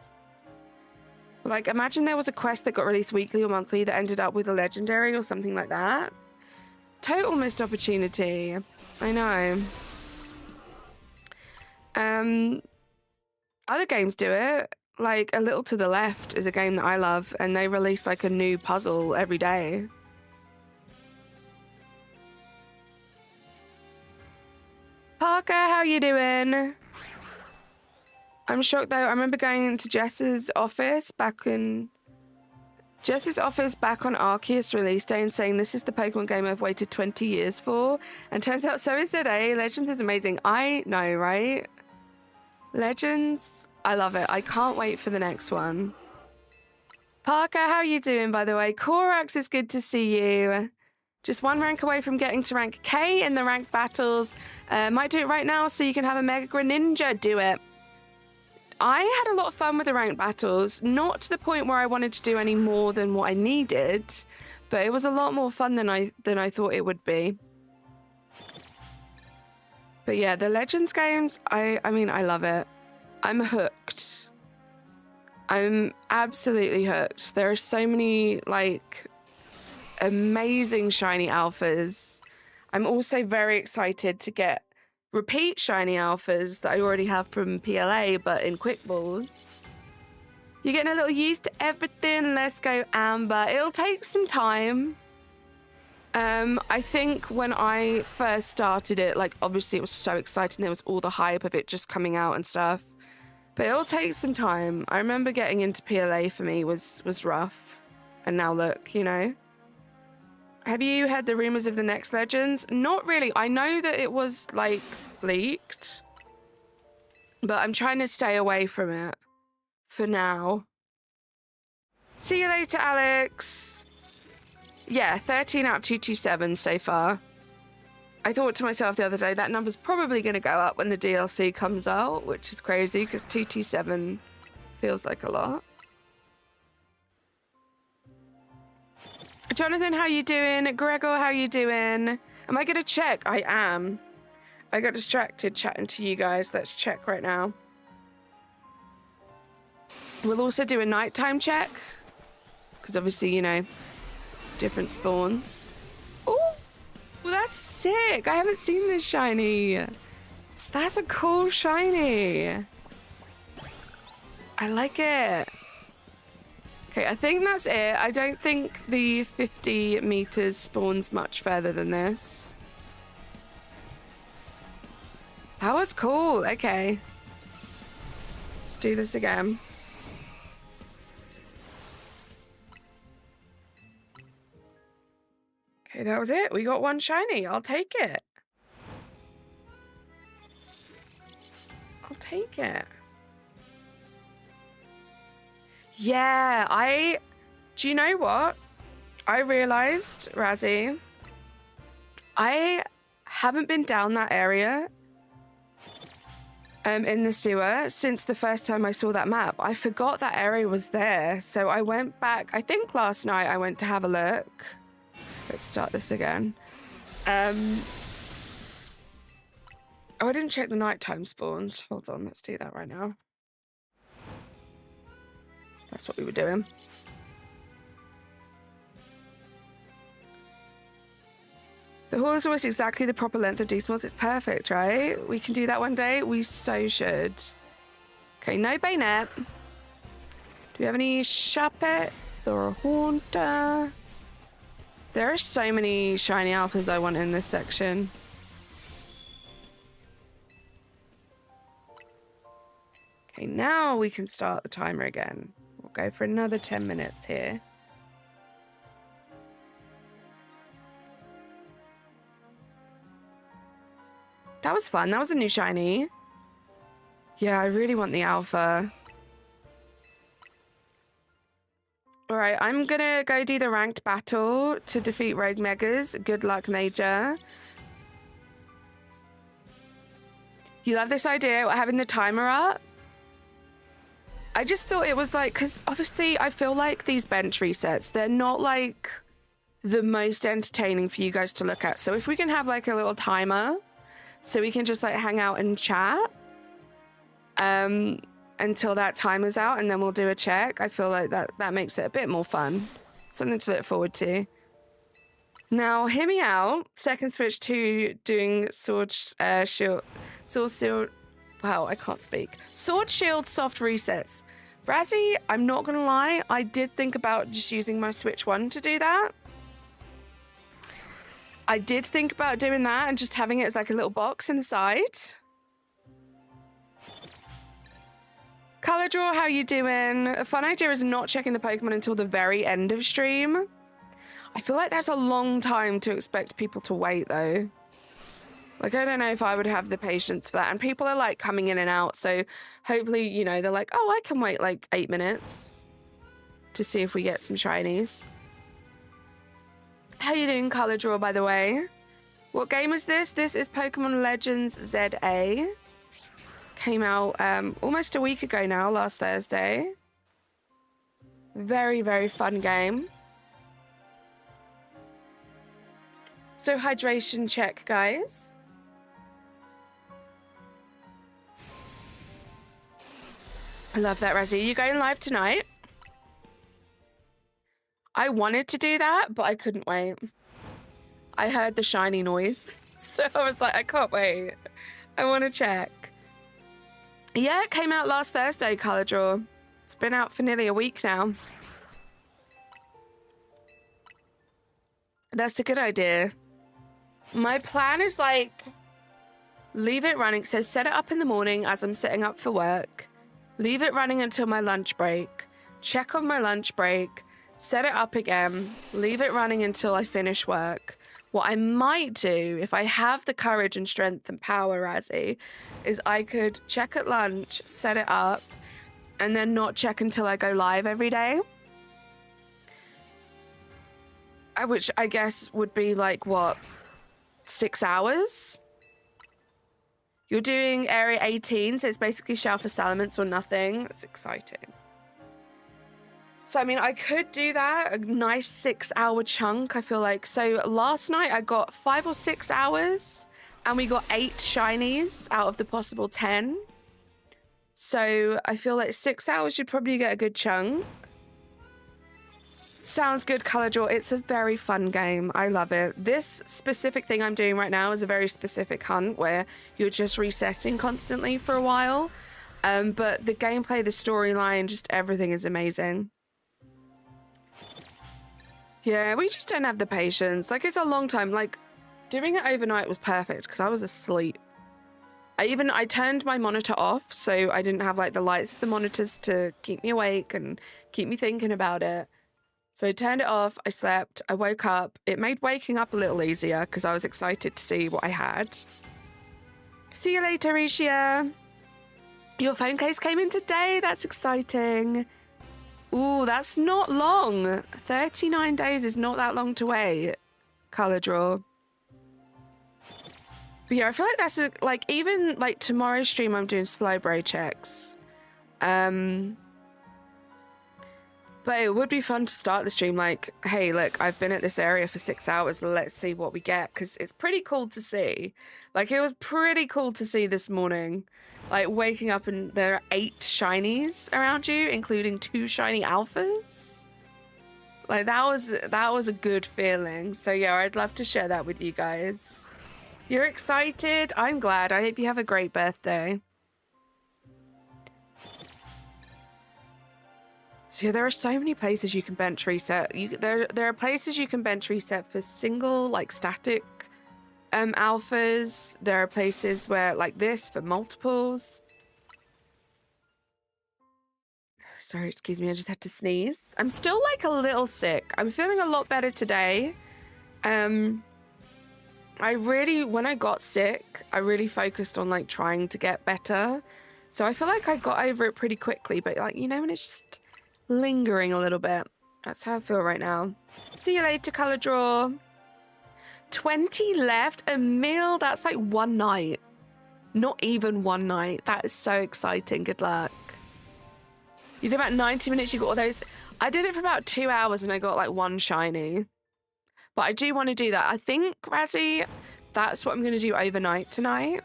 Like, imagine there was a quest that got released weekly or monthly that ended up with a legendary or something like that. Total missed opportunity. I know. Other games do it. Like, A Little to the Left is a game that I love, and they release like a new puzzle every day. Parker, how you doing? I'm shocked though. I remember going into Jess's office back on Arceus release day and saying, this is the Pokemon game I've waited 20 years for. And turns out so is it, eh? Legends is amazing. I know, right? Legends, I love it. I can't wait for the next one. Parker, how you doing, by the way? Korax, is good to see you. Just one rank away from getting to rank K in the ranked battles. Might do it right now so you can have a Mega Greninja. Do it. I had a lot of fun with the ranked battles, not to the point where I wanted to do any more than what I needed, but it was a lot more fun than I thought it would be. But yeah, the Legends games, I mean, I love it. I'm hooked. I'm absolutely hooked. There are so many, like, amazing shiny alphas. I'm also very excited to get repeat shiny alphas that I already have from PLA, but in Quick Balls. You're getting a little used to everything. Let's go, Amber. It'll take some time. I think when I first started it, like, obviously it was so exciting. There was all the hype of it just coming out and stuff. But it'll take some time. I remember getting into PLA for me was rough. And now look, you know. Have you heard the rumors of the next Legends? Not really. I know that it was, like, leaked. But I'm trying to stay away from it. For now. See you later, Alex. Yeah, 13 out of 227 so far. I thought to myself the other day, that number's probably going to go up when the DLC comes out, which is crazy because 227 feels like a lot. Jonathan, how you doing? Gregor, how you doing? Am I going to check? I am. I got distracted chatting to you guys. Let's check right now. We'll also do a nighttime check. Because obviously, you know, different spawns. Oh, well, that's sick. I haven't seen this shiny. That's a cool shiny. I like it. Okay, I think that's it. I don't think the 50 meters spawns much further than this. That was cool. Okay. Let's do this again. Okay, that was it. We got one shiny. I'll take it. I'll take it. Yeah, do you know what? I realized, Razzie, I haven't been down that area in the sewer since the first time I saw that map. I forgot that area was there. So I went back, I think last night I went to have a look. Let's start this again. Oh, I didn't check the nighttime spawns. Hold on, let's do that right now. That's what we were doing. The haul is almost exactly the proper length of D-Smalls. It's perfect, right? We can do that one day. We so should. Okay, no Banette. Do we have any Sharpets or a Haunter? There are so many shiny alphas I want in this section. Okay, now we can start the timer again. We'll go for another 10 minutes here. That was fun. That was a new shiny. Yeah, I really want the alpha. All right, I'm gonna go do the ranked battle to defeat Rogue Megas. Good luck, Major. You love this idea, having the timer up? I just thought it was like, because obviously I feel like these bench resets, they're not like the most entertaining for you guys to look at. So if we can have like a little timer so we can just like hang out and chat until that timer's out, and then we'll do a check. I feel like that makes it a bit more fun. Something to look forward to. Now, hear me out. Second switch to doing sword shield. Wow, I can't speak. Sword shield soft resets. Razzie, I'm not gonna lie, I did think about just using my Switch 1 to do that. I did think about doing that and just having it as like a little box in the side. Color Draw, how you doing? A fun idea is not checking the Pokemon until the very end of stream. I feel like that's a long time to expect people to wait though. Like, I don't know if I would have the patience for that. And people are like coming in and out. So hopefully, you know, they're like, oh, I can wait like 8 minutes to see if we get some shinies. How you doing, Color Draw, by the way? What game is this? This is Pokemon Legends ZA. Came out almost a week ago now, last Thursday. Very, very fun game. So hydration check, guys. I love that, Razzie. You going live tonight? I wanted to do that, but I couldn't wait. I heard the shiny noise. So I was like, I can't wait. I want to check. Yeah, it came out last Thursday, Color Draw. It's been out for nearly a week now. That's a good idea. My plan is like, leave it running. So set it up in the morning as I'm setting up for work. Leave it running until my lunch break. Check on my lunch break. Set it up again. Leave it running until I finish work. What I might do, if I have the courage and strength and power, Razzie, is I could check at lunch, set it up, and then not check until I go live every day. Which I guess would be like, what, 6 hours? You're doing Area 18, so it's basically Shell for Salamence or nothing. That's exciting. So, I mean, I could do that, a nice 6 hour chunk, I feel like. So last night I got 5 or 6 hours and we got 8 shinies out of the possible 10. So I feel like 6 hours you'd probably get a good chunk. Sounds good, Color Draw. It's a very fun game. I love it. This specific thing I'm doing right now is a very specific hunt where you're just resetting constantly for a while. But the gameplay, the storyline, just everything is amazing. Yeah, we just don't have the patience. Like, it's a long time. Like, doing it overnight was perfect because I was asleep. I turned my monitor off so I didn't have like the lights of the monitors to keep me awake and keep me thinking about it. So I turned it off, I slept, I woke up. It made waking up a little easier because I was excited to see what I had. See you later, Risha. Your phone case came in today. That's exciting. Ooh, that's not long. 39 days is not that long to wait. Color Draw. But yeah, I feel like that's like, even like tomorrow's stream, I'm doing Slowbro checks. But it would be fun to start the stream like, hey, look, I've been at this area for 6 hours. Let's see what we get. Because it's pretty cool to see. Like, it was pretty cool to see this morning. Like, waking up and there are 8 shinies around you, including 2 shiny alphas. Like, that was a good feeling. So, yeah, I'd love to share that with you guys. You're excited? I'm glad. I hope you have a great birthday. So yeah, there are so many places you can bench reset. There are places you can bench reset for single, like, static alphas. There are places where, like this, for multiples. Sorry, excuse me, I just had to sneeze. I'm still, like, a little sick. I'm feeling a lot better today. When I got sick, I really focused on, like, trying to get better. So I feel like I got over it pretty quickly, but, like, you know, when it's just lingering a little bit. That's how I feel right now. See you later, Color Draw. 20 left. A meal. That's like one night. Not even one night. That is so exciting. Good luck. You did about 90 minutes. You got all those. I did it for about 2 hours and I got like 1 shiny. But I do want to do that. I think, Razzie, that's what I'm going to do overnight tonight.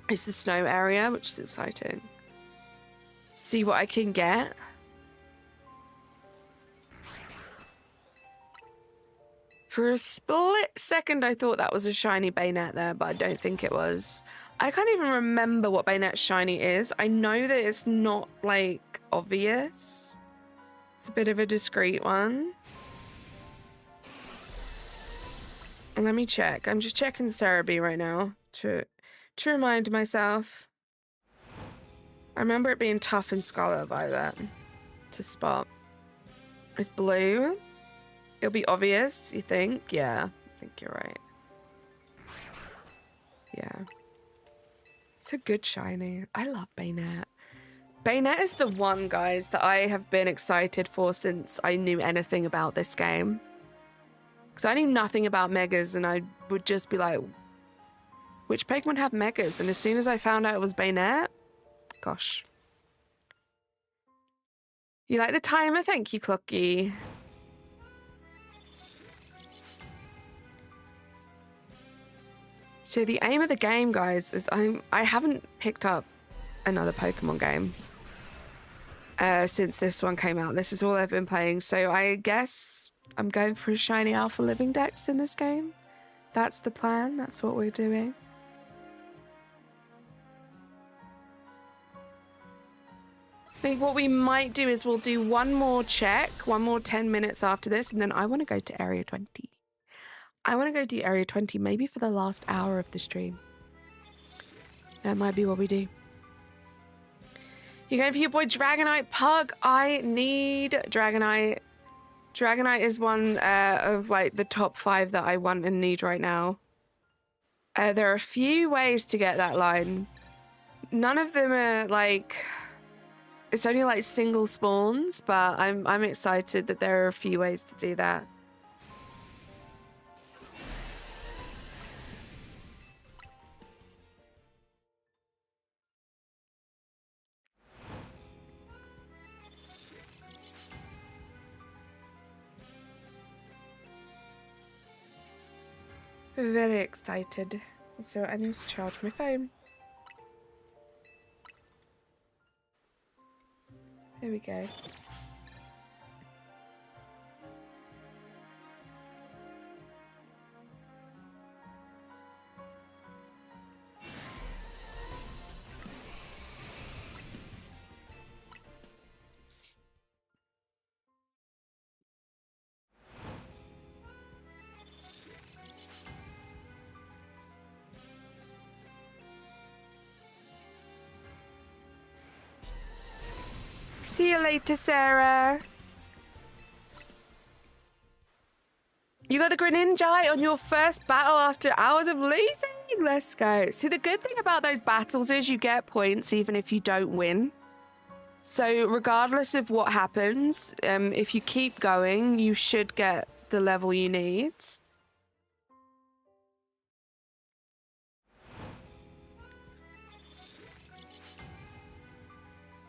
It's the snow area, which is exciting. See what I can get. For a split second, I thought that was a shiny Banette there, but I don't think it was. I can't even remember what Banette's shiny is. I know that it's not, like, obvious. It's a bit of a discreet one. And let me check. I'm just checking Cerebi right now to remind myself. I remember it being tough in Scarlet Violet to spot. It's blue. It'll be obvious, you think? Yeah, I think you're right. Yeah. It's a good shiny. I love Banette. Banette is the one, guys, that I have been excited for since I knew anything about this game. Because I knew nothing about Megas and I would just be like, Which Pokemon have megas? And as soon as I found out it was Banette, gosh. You like the timer? Thank you, Clocky. So the aim of the game, guys, is I haven't picked up another Pokemon game since this one came out. This is all I've been playing. So I guess I'm going for a shiny alpha living dex in this game. That's the plan. That's what we're doing. I think what we might do is we'll do one more check, one more 10 minutes after this, and then I want to go to Area 20. I want to go do Area 20 maybe for the last hour of the stream. That might be what we do. You going for your boy Dragonite Pug? I need Dragonite. Dragonite is one of like the top 5 that I want and need right now. There are a few ways to get that line. None of them are like... It's only like single spawns, but I'm excited that there are a few ways to do that. Very excited. So I need to charge my phone. There we go. See you later, Sarah. You got the Greninja on your first battle after hours of losing. Let's go. See, the good thing about those battles is you get points even if you don't win. So regardless of what happens, if you keep going, you should get the level you need.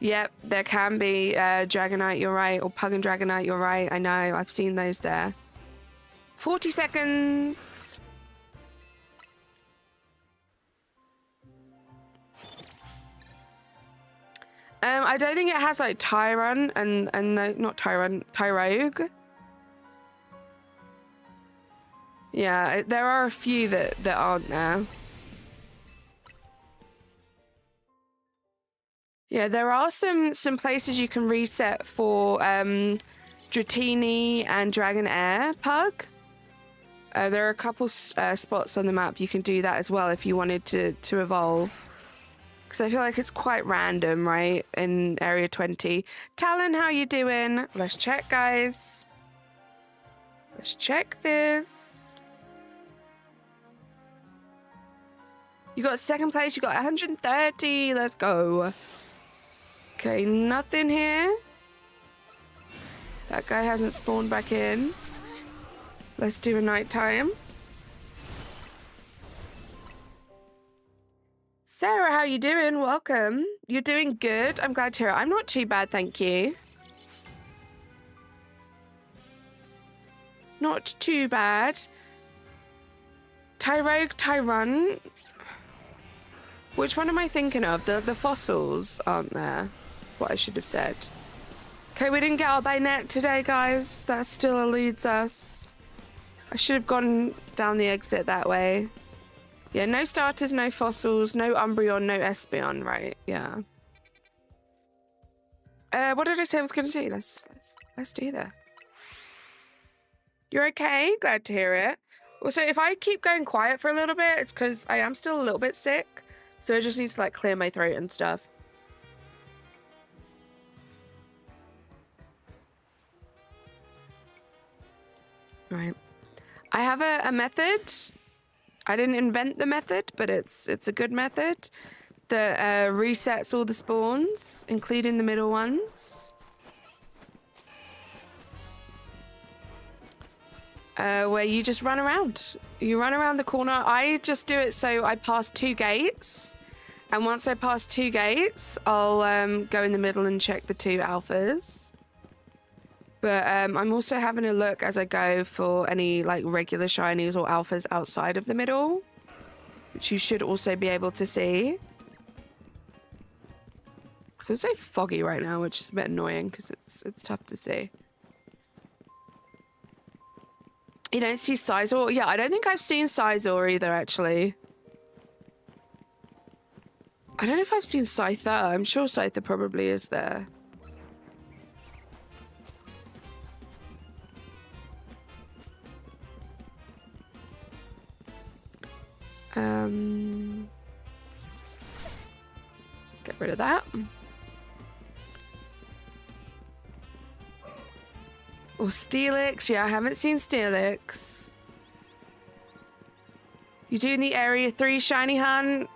Yep, there can be Dragonite, you're right, or Pug and Dragonite, you're right. I know, I've seen those there. 40 seconds. I don't think it has like Tyrant and no, not Tyrant, Tyrogue. Yeah, there are a few that aren't there. Yeah, there are some places you can reset for Dratini and Dragonair Pug. There are a couple spots on the map you can do that as well if you wanted to evolve. Because I feel like it's quite random, right, in Area 20. Talon, how you doing? Let's check, guys. Let's check this. You got second place, you got 130. Let's go. Okay, nothing here. That guy hasn't spawned back in. Let's do a nighttime. Sarah, how you doing? Welcome. You're doing good. I'm glad to hear it. I'm not too bad, thank you. Not too bad. Tyrogue, Tyrant. Which one am I thinking of? The fossils aren't there. What I should have said. Okay, we didn't get our Banette today, guys. That still eludes us. I should have gone down the exit that way. Yeah, no starters, no fossils, no Umbreon, no Espeon, right? Yeah. What did I say I was going to do? Let's do that. You're okay? Glad to hear it. Also, if I keep going quiet for a little bit, it's because I am still a little bit sick. So I just need to like clear my throat and stuff. Right. I have a method. I didn't invent the method, but it's a good method that resets all the spawns, including the middle ones. where you just run around. You run around the corner. I just do it so I pass 2 gates. And once I pass 2 gates, I'll go in the middle and check the 2 alphas. But I'm also having a look as I go for any like regular shinies or alphas outside of the middle, which you should also be able to see. So it's so foggy right now, which is a bit annoying because it's tough to see. You don't see Sizor? Yeah, I don't think I've seen Sizor either, actually. I don't know if I've seen Scyther. I'm sure Scyther probably is there. Let's get rid of that. Or Steelix. Yeah, I haven't seen Steelix. You doing the Area 3 shiny hunt?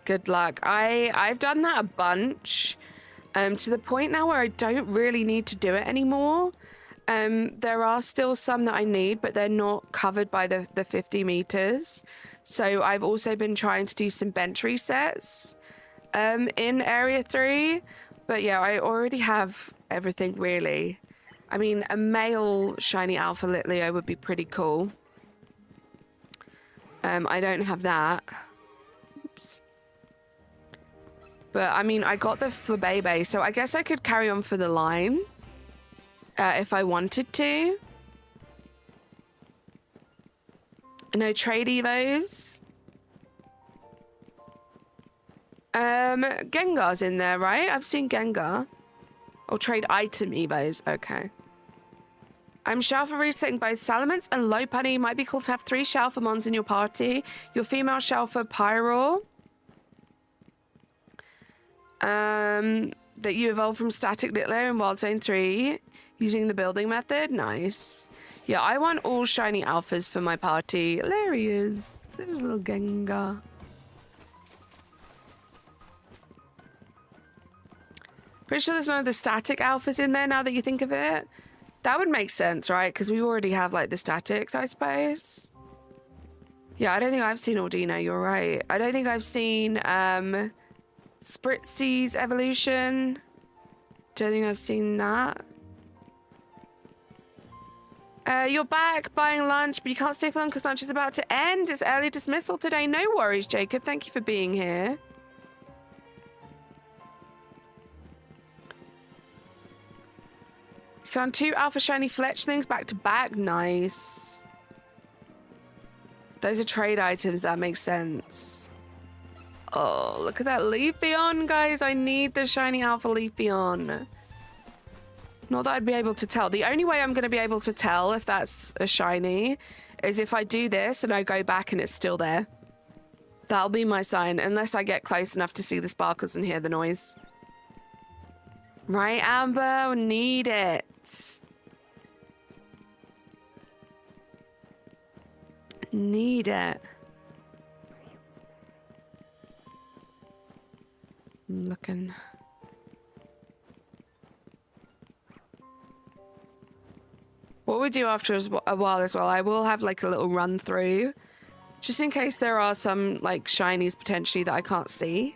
Good luck. I've done that a bunch. To the point now where I don't really need to do it anymore. There are still some that I need, but they're not covered by the 50 meters. So I've also been trying to do some bench resets in Area 3. But yeah, I already have everything really. I mean, a male shiny Alpha Litleo would be pretty cool. I don't have that. Oops. But I mean, I got the Flabébé, so I guess I could carry on for the line if I wanted to. No trade evos. Gengar's in there, right? I've seen Gengar. Or trade item evos. Okay. I'm Shalfa resetting both Salamence and Lopunny. Might be cool to have 3 Shalfamons in your party. Your female Shalfa Pyro. That you evolved from Static Litleo in Wild Zone 3 using the building method. Nice. Yeah, I want all shiny alphas for my party. There he is. There's a little Gengar. Pretty sure there's none of the static alphas in there now that you think of it. That would make sense, right? Because we already have like the statics, I suppose. Yeah, I don't think I've seen Ordino, you're right. I don't think I've seen Spritzy's evolution. Don't think I've seen that. You're back buying lunch, but you can't stay for long because lunch is about to end. It's early dismissal today. No worries, Jacob. Thank you for being here. Found 2 Alpha Shiny Fletchlings back to back. Nice. Those are trade items. That makes sense. Oh, look at that Leafeon, guys. I need the shiny Alpha Leafeon. Not that I'd be able to tell. The only way I'm going to be able to tell if that's a shiny is if I do this and I go back and it's still there. That'll be my sign, unless I get close enough to see the sparkles and hear the noise. Right, Amber? Need it. Need it. I'm looking. What we do after a while as well, I will have like a little run through, just in case there are some like shinies potentially that I can't see.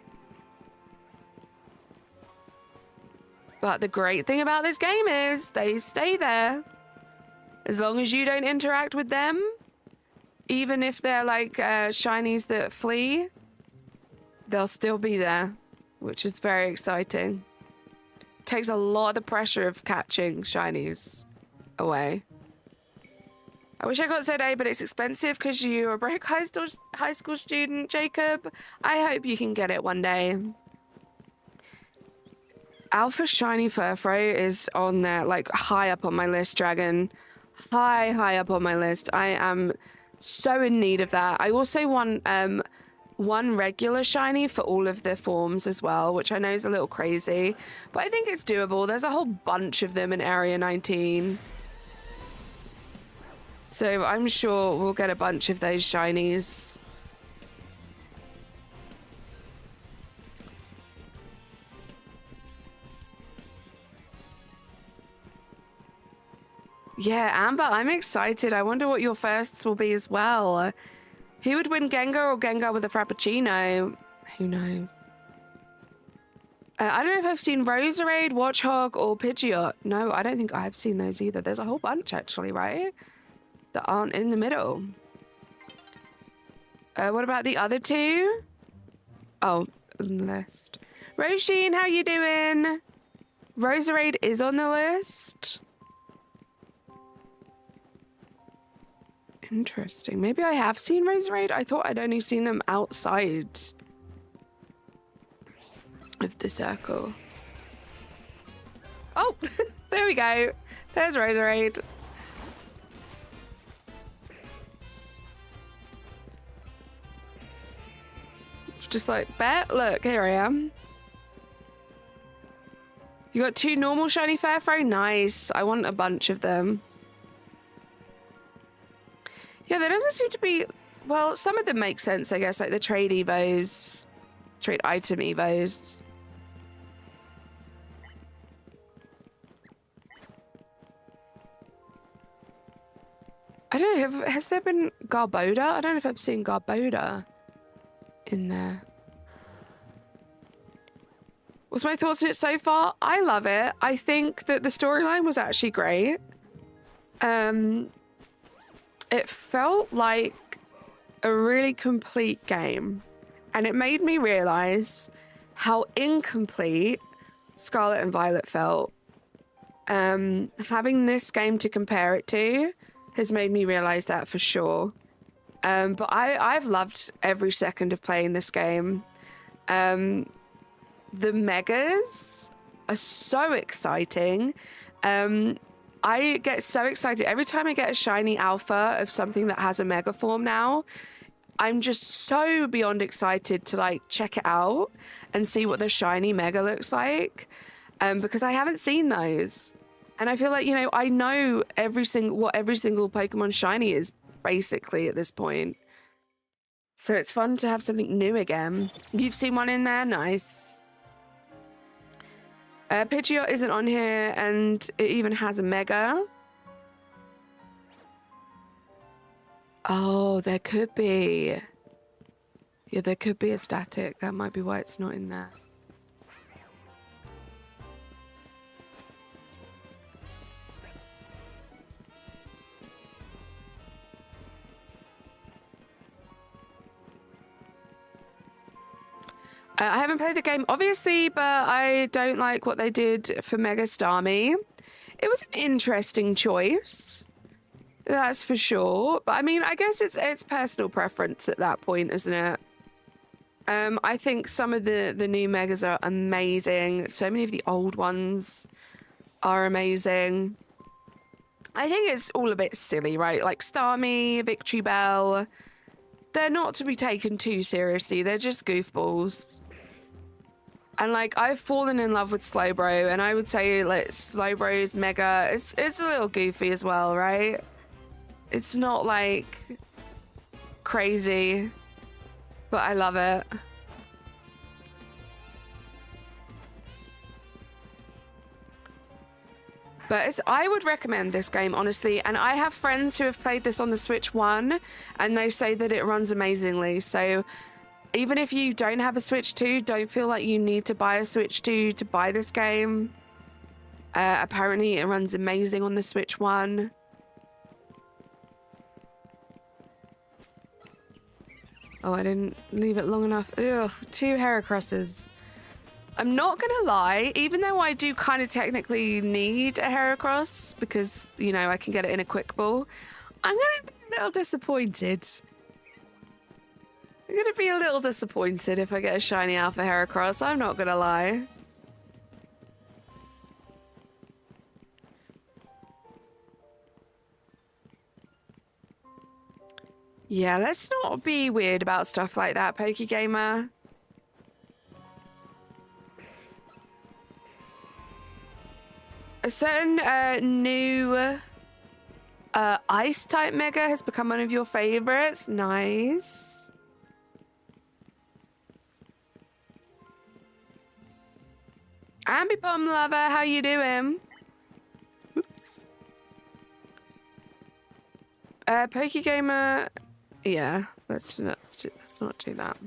But the great thing about this game is they stay there. As long as you don't interact with them, even if they're like shinies that flee, they'll still be there, which is very exciting. Takes a lot of the pressure of catching shinies away. I wish I got ZA, but it's expensive because you're a broke high school student, Jacob. I hope you can get it one day. Alpha Shiny Furfrou is on there, like high up on my list, Dragon. High up on my list. I am so in need of that. I also want one regular shiny for all of the forms as well, which I know is a little crazy, but I think it's doable. There's a whole bunch of them in Area 19. So I'm sure we'll get a bunch of those shinies. Yeah, Amber, I'm excited. I wonder what your firsts will be as well. Who would win, Gengar or Gengar with a Frappuccino? Who knows? I don't know if I've seen Roserade, Watchog, or Pidgeot. No, I don't think I've seen those either. There's a whole bunch, actually, right? That aren't in the middle. What about the other two? Oh, on the list. Roisin, how you doing? Roserade is on the list. Interesting. Maybe I have seen Roserade. I thought I'd only seen them outside of the circle. Oh, there we go. There's Roserade. Just like, bet, look, here I am. You got 2 normal shiny Furfrou? Nice. I want a bunch of them. Yeah, there doesn't seem to be... Well, some of them make sense, I guess, like the trade evos. Trade item evos. I don't know, has there been Garboda? I don't know if I've seen Garboda in there. What's my thoughts on it so far? I love it. I think that the storyline was actually great. It felt like a really complete game. And it made me realize how incomplete Scarlet and Violet felt. Having this game to compare it to has made me realize that for sure. But I've loved every second of playing this game. The megas are so exciting. I get so excited every time I get a shiny alpha of something that has a mega form now. I'm just so beyond excited to like check it out and see what the shiny mega looks like, because I haven't seen those. And I feel like, you know, I know what every single Pokemon shiny is basically at this point. So it's fun to have something new again. You've seen one in there? Nice. Pidgeot isn't on here, and it even has a mega. Oh, there could be. Yeah, there could be a static. That might be why it's not in there. I haven't played the game, obviously, but I don't like what they did for Mega Starmie. It was an interesting choice, that's for sure. But I mean, I guess it's personal preference at that point, isn't it? I think some of the new Megas are amazing. So many of the old ones are amazing. I think it's all a bit silly, right? Like Starmie, Victory Bell, they're not to be taken too seriously. They're just goofballs. And like, I've fallen in love with Slowbro, and I would say like Slowbro's mega, it's a little goofy as well, right? It's not like crazy, but I love it. But I would recommend this game, honestly. And I have friends who have played this on the Switch 1, and they say that it runs amazingly. So even if you don't have a Switch 2, don't feel like you need to buy a Switch 2 to buy this game. Apparently it runs amazing on the Switch 1. Oh, I didn't leave it long enough. Ugh, 2 Heracrosses. I'm not gonna lie, even though I do kind of technically need a Heracross because, you know, I can get it in a quick ball, I'm gonna be a little disappointed. I'm gonna be a little disappointed if I get a shiny Alpha Heracross, I'm not gonna lie. Yeah, let's not be weird about stuff like that, Pokegamer. A certain new Ice-type Mega has become one of your favorites. Nice. Ambipom lover, how you doing? Oops. Pokegamer. Yeah, let's not do that.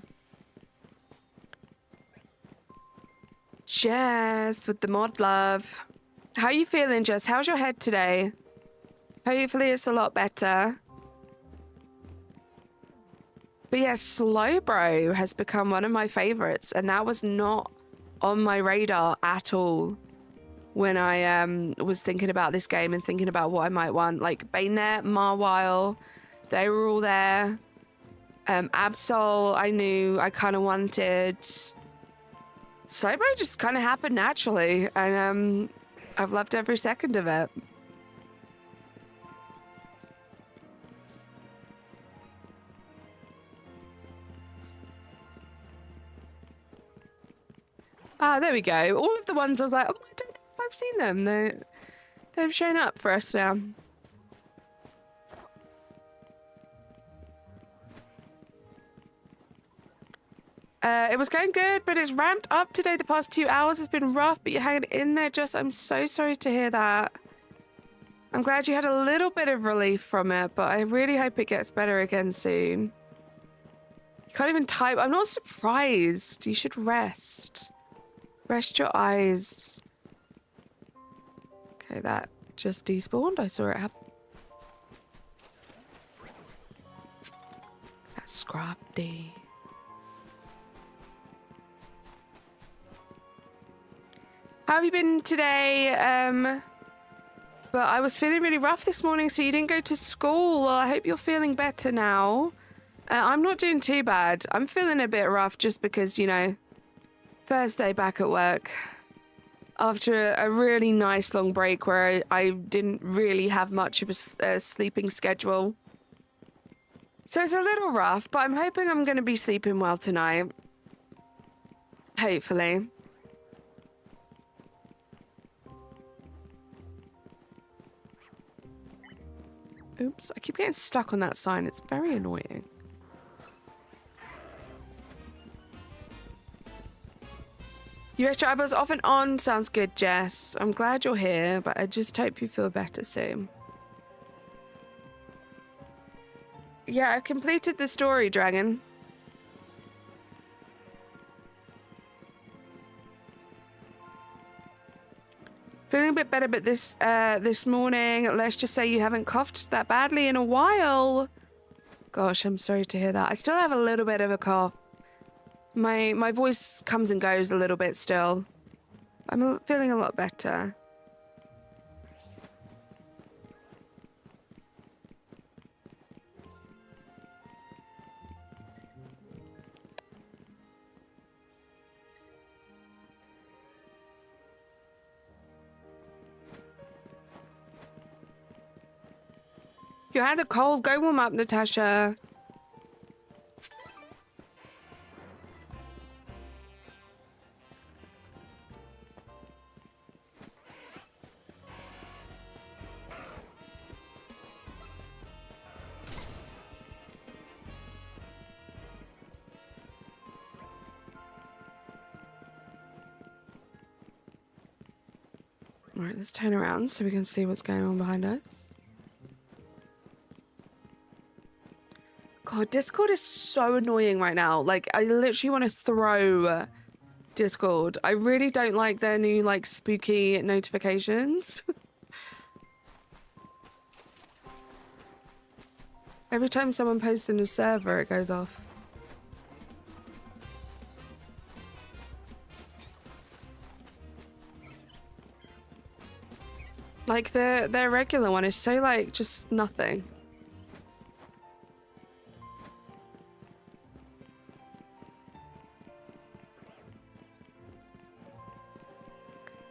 Jess with the mod love. How are you feeling, Jess? How's your head today? Hopefully it's a lot better. But yeah, Slowbro has become one of my favorites, and that was not on my radar at all when I was thinking about this game and thinking about what I might want. Like Banette, Marwile, they were all there. Absol, I knew I kind of wanted. Slowbro just kind of happened naturally, and I've loved every second of it. Ah, there we go. All of the ones I was like, oh, I don't know if I've seen them. They've shown up for us now. It was going good, but it's ramped up today. The past 2 hours has been rough, but you're hanging in there, Jess. I'm so sorry to hear that. I'm glad you had a little bit of relief from it, but I really hope it gets better again soon. You can't even type. I'm not surprised. You should rest. Rest your eyes. Okay, that just despawned. I saw it happen. That's Scrapty. How have you been today? But I was feeling really rough this morning, so you didn't go to school. Well, I hope you're feeling better now. I'm not doing too bad. I'm feeling a bit rough just because, you know, first day back at work. After a really nice long break where I didn't really have much of a sleeping schedule. So it's a little rough, but I'm hoping I'm going to be sleeping well tonight. Hopefully. Oops, I keep getting stuck on that sign. It's very annoying. You rest your eyeballs off and on. Sounds good, Jess. I'm glad you're here, but I just hope you feel better soon. Yeah, I've completed the story, Dragon. Feeling a bit better, but this morning, let's just say you haven't coughed that badly in a while. Gosh, I'm sorry to hear that. I still have a little bit of a cough. My voice comes and goes a little bit still. I'm feeling a lot better. Your hands are cold. Go warm up, Natasha. All right, let's turn around so we can see what's going on behind us. God, Discord is so annoying right now. Like, I literally want to throw Discord. I really don't like their new, like, spooky notifications. Every time someone posts in a server, it goes off. Like, their regular one is so, like, just nothing.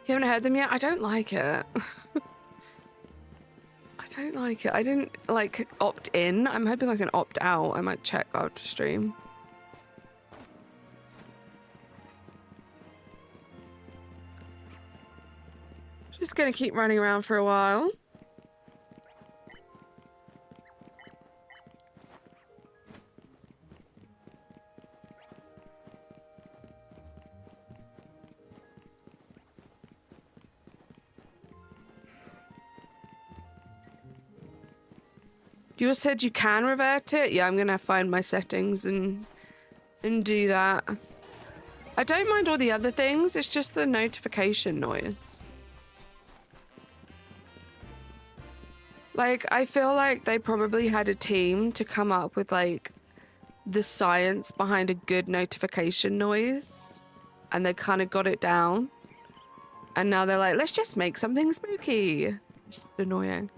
You haven't heard them yet? I don't like it. I don't like it. I didn't, like, opt in. I'm hoping I can opt out. I might check after stream. Just gonna keep running around for a while. You said you can revert it? Yeah, I'm gonna find my settings and do that. I don't mind all the other things, it's just the notification noise. Like, I feel like they probably had a team to come up with, like, the science behind a good notification noise. And they kind of got it down. And now they're like, let's just make something spooky. It's just annoying.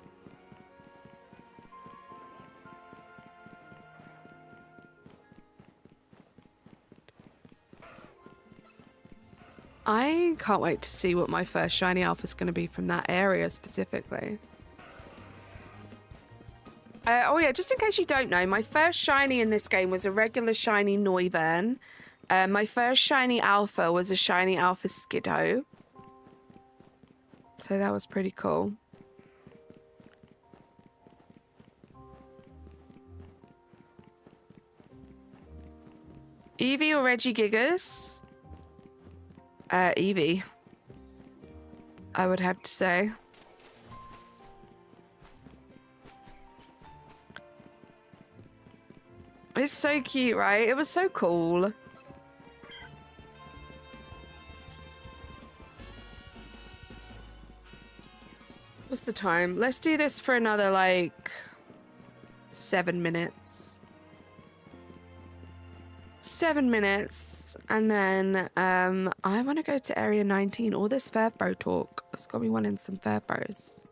I can't wait to see what my first shiny alpha is going to be from that area specifically. Oh yeah, just in case you don't know, my first shiny in this game was a regular shiny Noivern. My first shiny alpha was a shiny alpha Skiddo. So that was pretty cool. Eevee or Regigigas? Eevee, I would have to say. It's so cute, right? It was so cool. What's the time? Let's do this for another, like, 7 minutes. 7 minutes, and then I want to go to Area 19. All this Furfrou talk. It's got me wanting some Furfrous.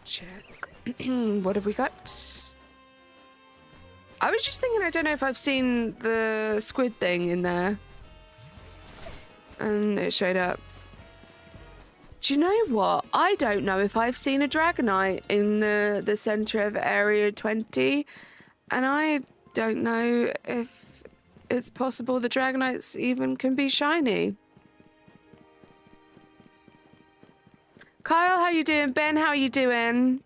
Check. What have we got? I was just thinking, I don't know if I've seen the squid thing in there. And it showed up. Do you know what? I don't know if I've seen a Dragonite in the center of Area 20. And I don't know if it's possible the Dragonites even can be shiny. Kyle, how you doing? Ben, how you doing?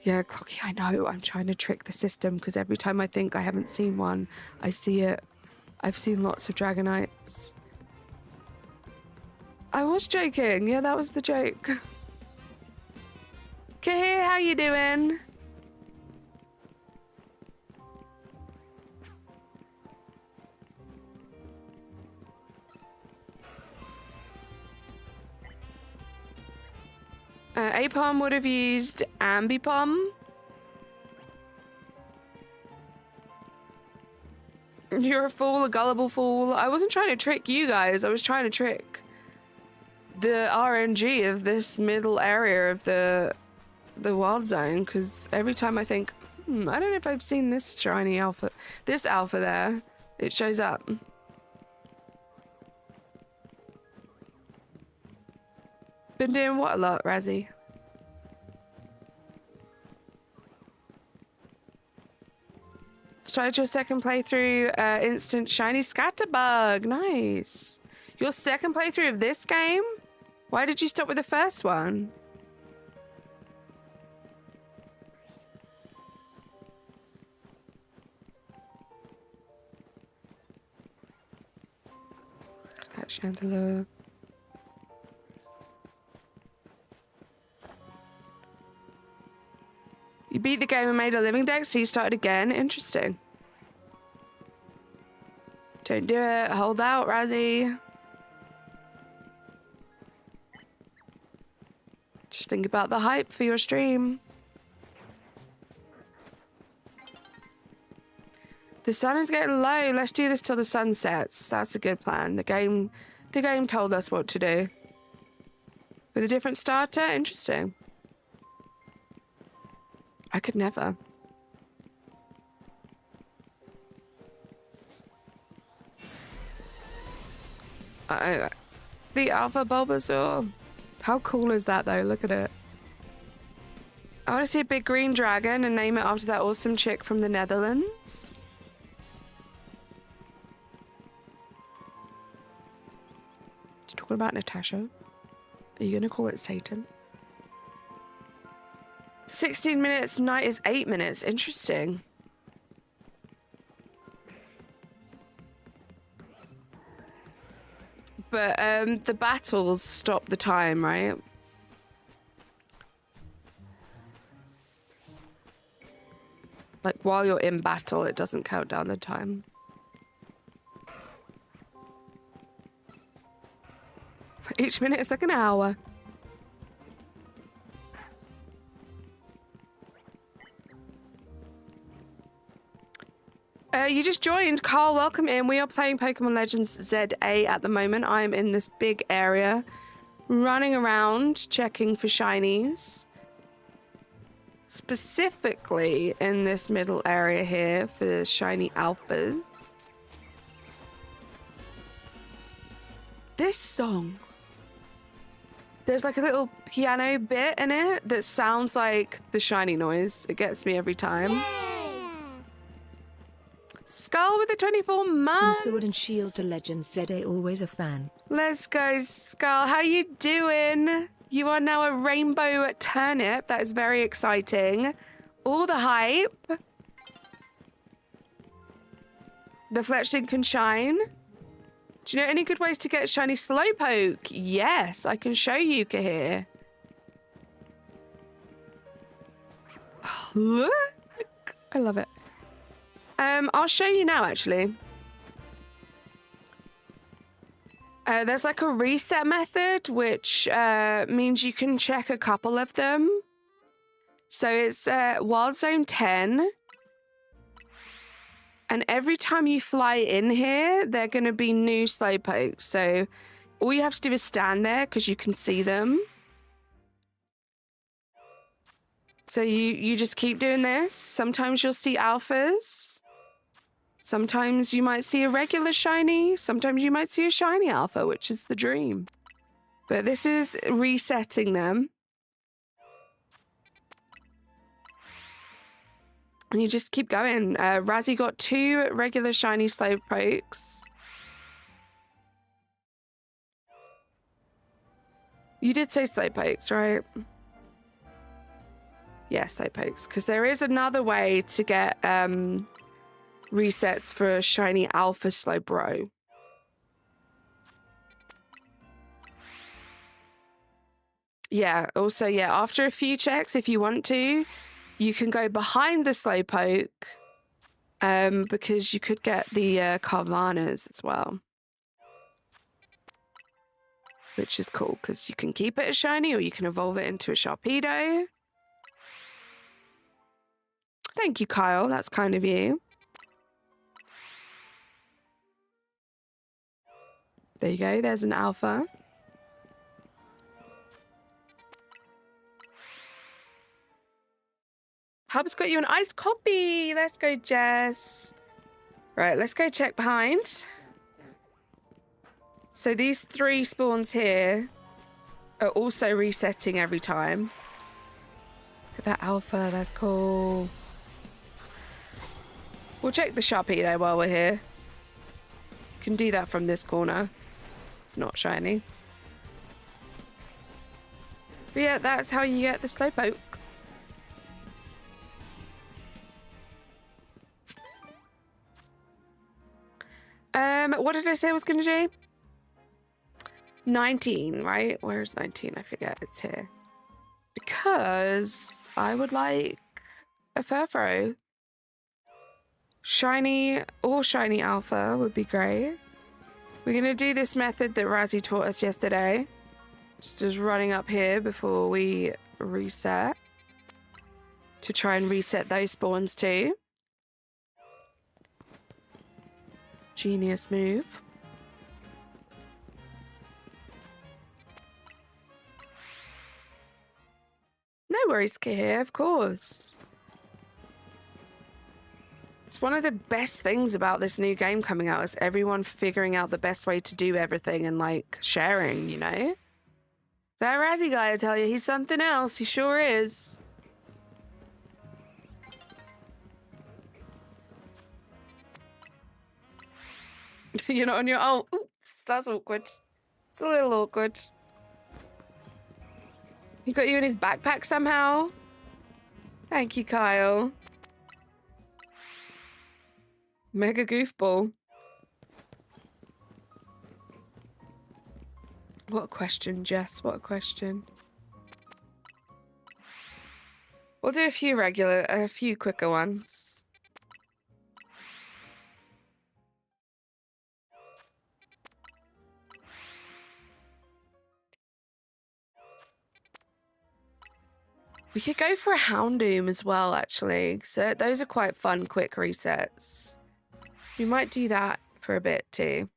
Yeah, Clocky, I know. I'm trying to trick the system because every time I think I haven't seen one, I see it. I've seen lots of Dragonites. I was joking. Yeah, that was the joke. Kahir, how you doing? Apom would have used Ambipom. You're a fool, a gullible fool. I wasn't trying to trick you guys. I was trying to trick the RNG of this middle area of the wild zone. Because every time I think, I don't know if I've seen this shiny alpha, this alpha there, it shows up. Been doing what a lot, Razzie? Started your second playthrough, instant shiny Scatterbug. Nice. Your second playthrough of this game? Why did you stop with the first one? That chandelier. You beat the game and made a living deck, so you started again. Interesting. Don't do it. Hold out, Razzie. Just think about the hype for your stream. The sun is getting low. Let's do this till the sun sets. That's a good plan. The game told us what to do. With a different starter? Interesting. I could never. The Alpha Bulbasaur. How cool is that though? Look at it. I want to see a big green dragon and name it after that awesome chick from the Netherlands. Talking about Natasha. Are you going to call it Satan? 16 minutes, night is 8 minutes. Interesting. But the battles stop the time, right? Like, while you're in battle, it doesn't count down the time. Each minute is like an hour. You just joined. Carl, welcome in. We are playing Pokemon Legends ZA at the moment. I'm in this big area, running around, checking for shinies. Specifically in this middle area here for the shiny alphas. This song. There's like a little piano bit in it that sounds like the shiny noise. It gets me every time. Yeah. Skull with the 24 months. From Sword and Shield to Legends ZA, always a fan. Let's go, Skull. How you doing? You are now a rainbow turnip. That is very exciting. All the hype. The Fletchling can shine. Do you know any good ways to get shiny Slowpoke? Yes, I can show you, Kahir. Oh, look! I love it. I'll show you now, actually. There's like a reset method, which means you can check a couple of them. So it's Wild Zone 10. And every time you fly in here, they're going to be new Slowpokes. So all you have to do is stand there because you can see them. So you just keep doing this. Sometimes you'll see alphas. Sometimes you might see a regular shiny. Sometimes you might see a shiny alpha, which is the dream. But this is resetting them. And you just keep going. Razzie got 2 regular shiny Slowpokes. You did say Slowpokes, right? Yeah, Slowpokes. Because there is another way to get resets for a shiny alpha Slowbro. Yeah, also, yeah, after a few checks, if you want to, you can go behind the Slowpoke because you could get the Carvanas as well. Which is cool because you can keep it as shiny or you can evolve it into a Sharpedo. Thank you, Kyle. That's kind of you. There you go. There's an alpha. Hub's got you an iced coffee. Let's go, Jess. Right, let's go check behind. So these 3 spawns here are also resetting every time. Look at that alpha. That's cool. We'll check the Sharpedo while we're here. Can do that from this corner. It's not shiny. But yeah, that's how you get the Slowpoke. What did I say I was going to do? 19, right? Where's 19? I forget. It's here. Because I would like a Furfrou. Shiny or shiny alpha would be great. We're going to do this method that Razzie taught us yesterday. Just running up here before we reset. To try and reset those spawns too. Genius move. No worries, Kahir, of course. It's one of the best things about this new game coming out is everyone figuring out the best way to do everything and, like, sharing, you know? That Razzie guy, I tell you, he's something else. He sure is. You're not on your... Oh, oops, that's awkward. It's a little awkward. He got you in his backpack somehow? Thank you, Kyle. Mega goofball. What a question, Jess. What a question. We'll do a few quicker ones. We could go for a Houndoom as well, actually. So those are quite fun, quick resets. We might do that for a bit too.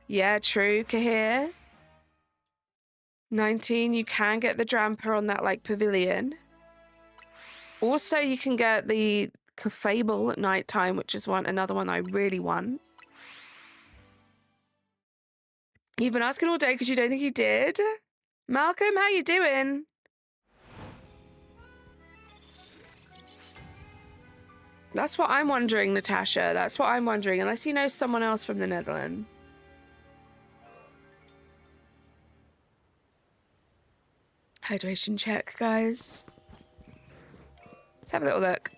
Yeah, true, Kahir. 19, you can get the Dramper on that, like, pavilion. Also, you can get the Clefable at nighttime, which is another one I really want. You've been asking all day because you don't think you did? Malcolm, how you doing? That's what I'm wondering, Natasha. That's what I'm wondering, unless you know someone else from the Netherlands. Hydration check, guys. Let's have a little look.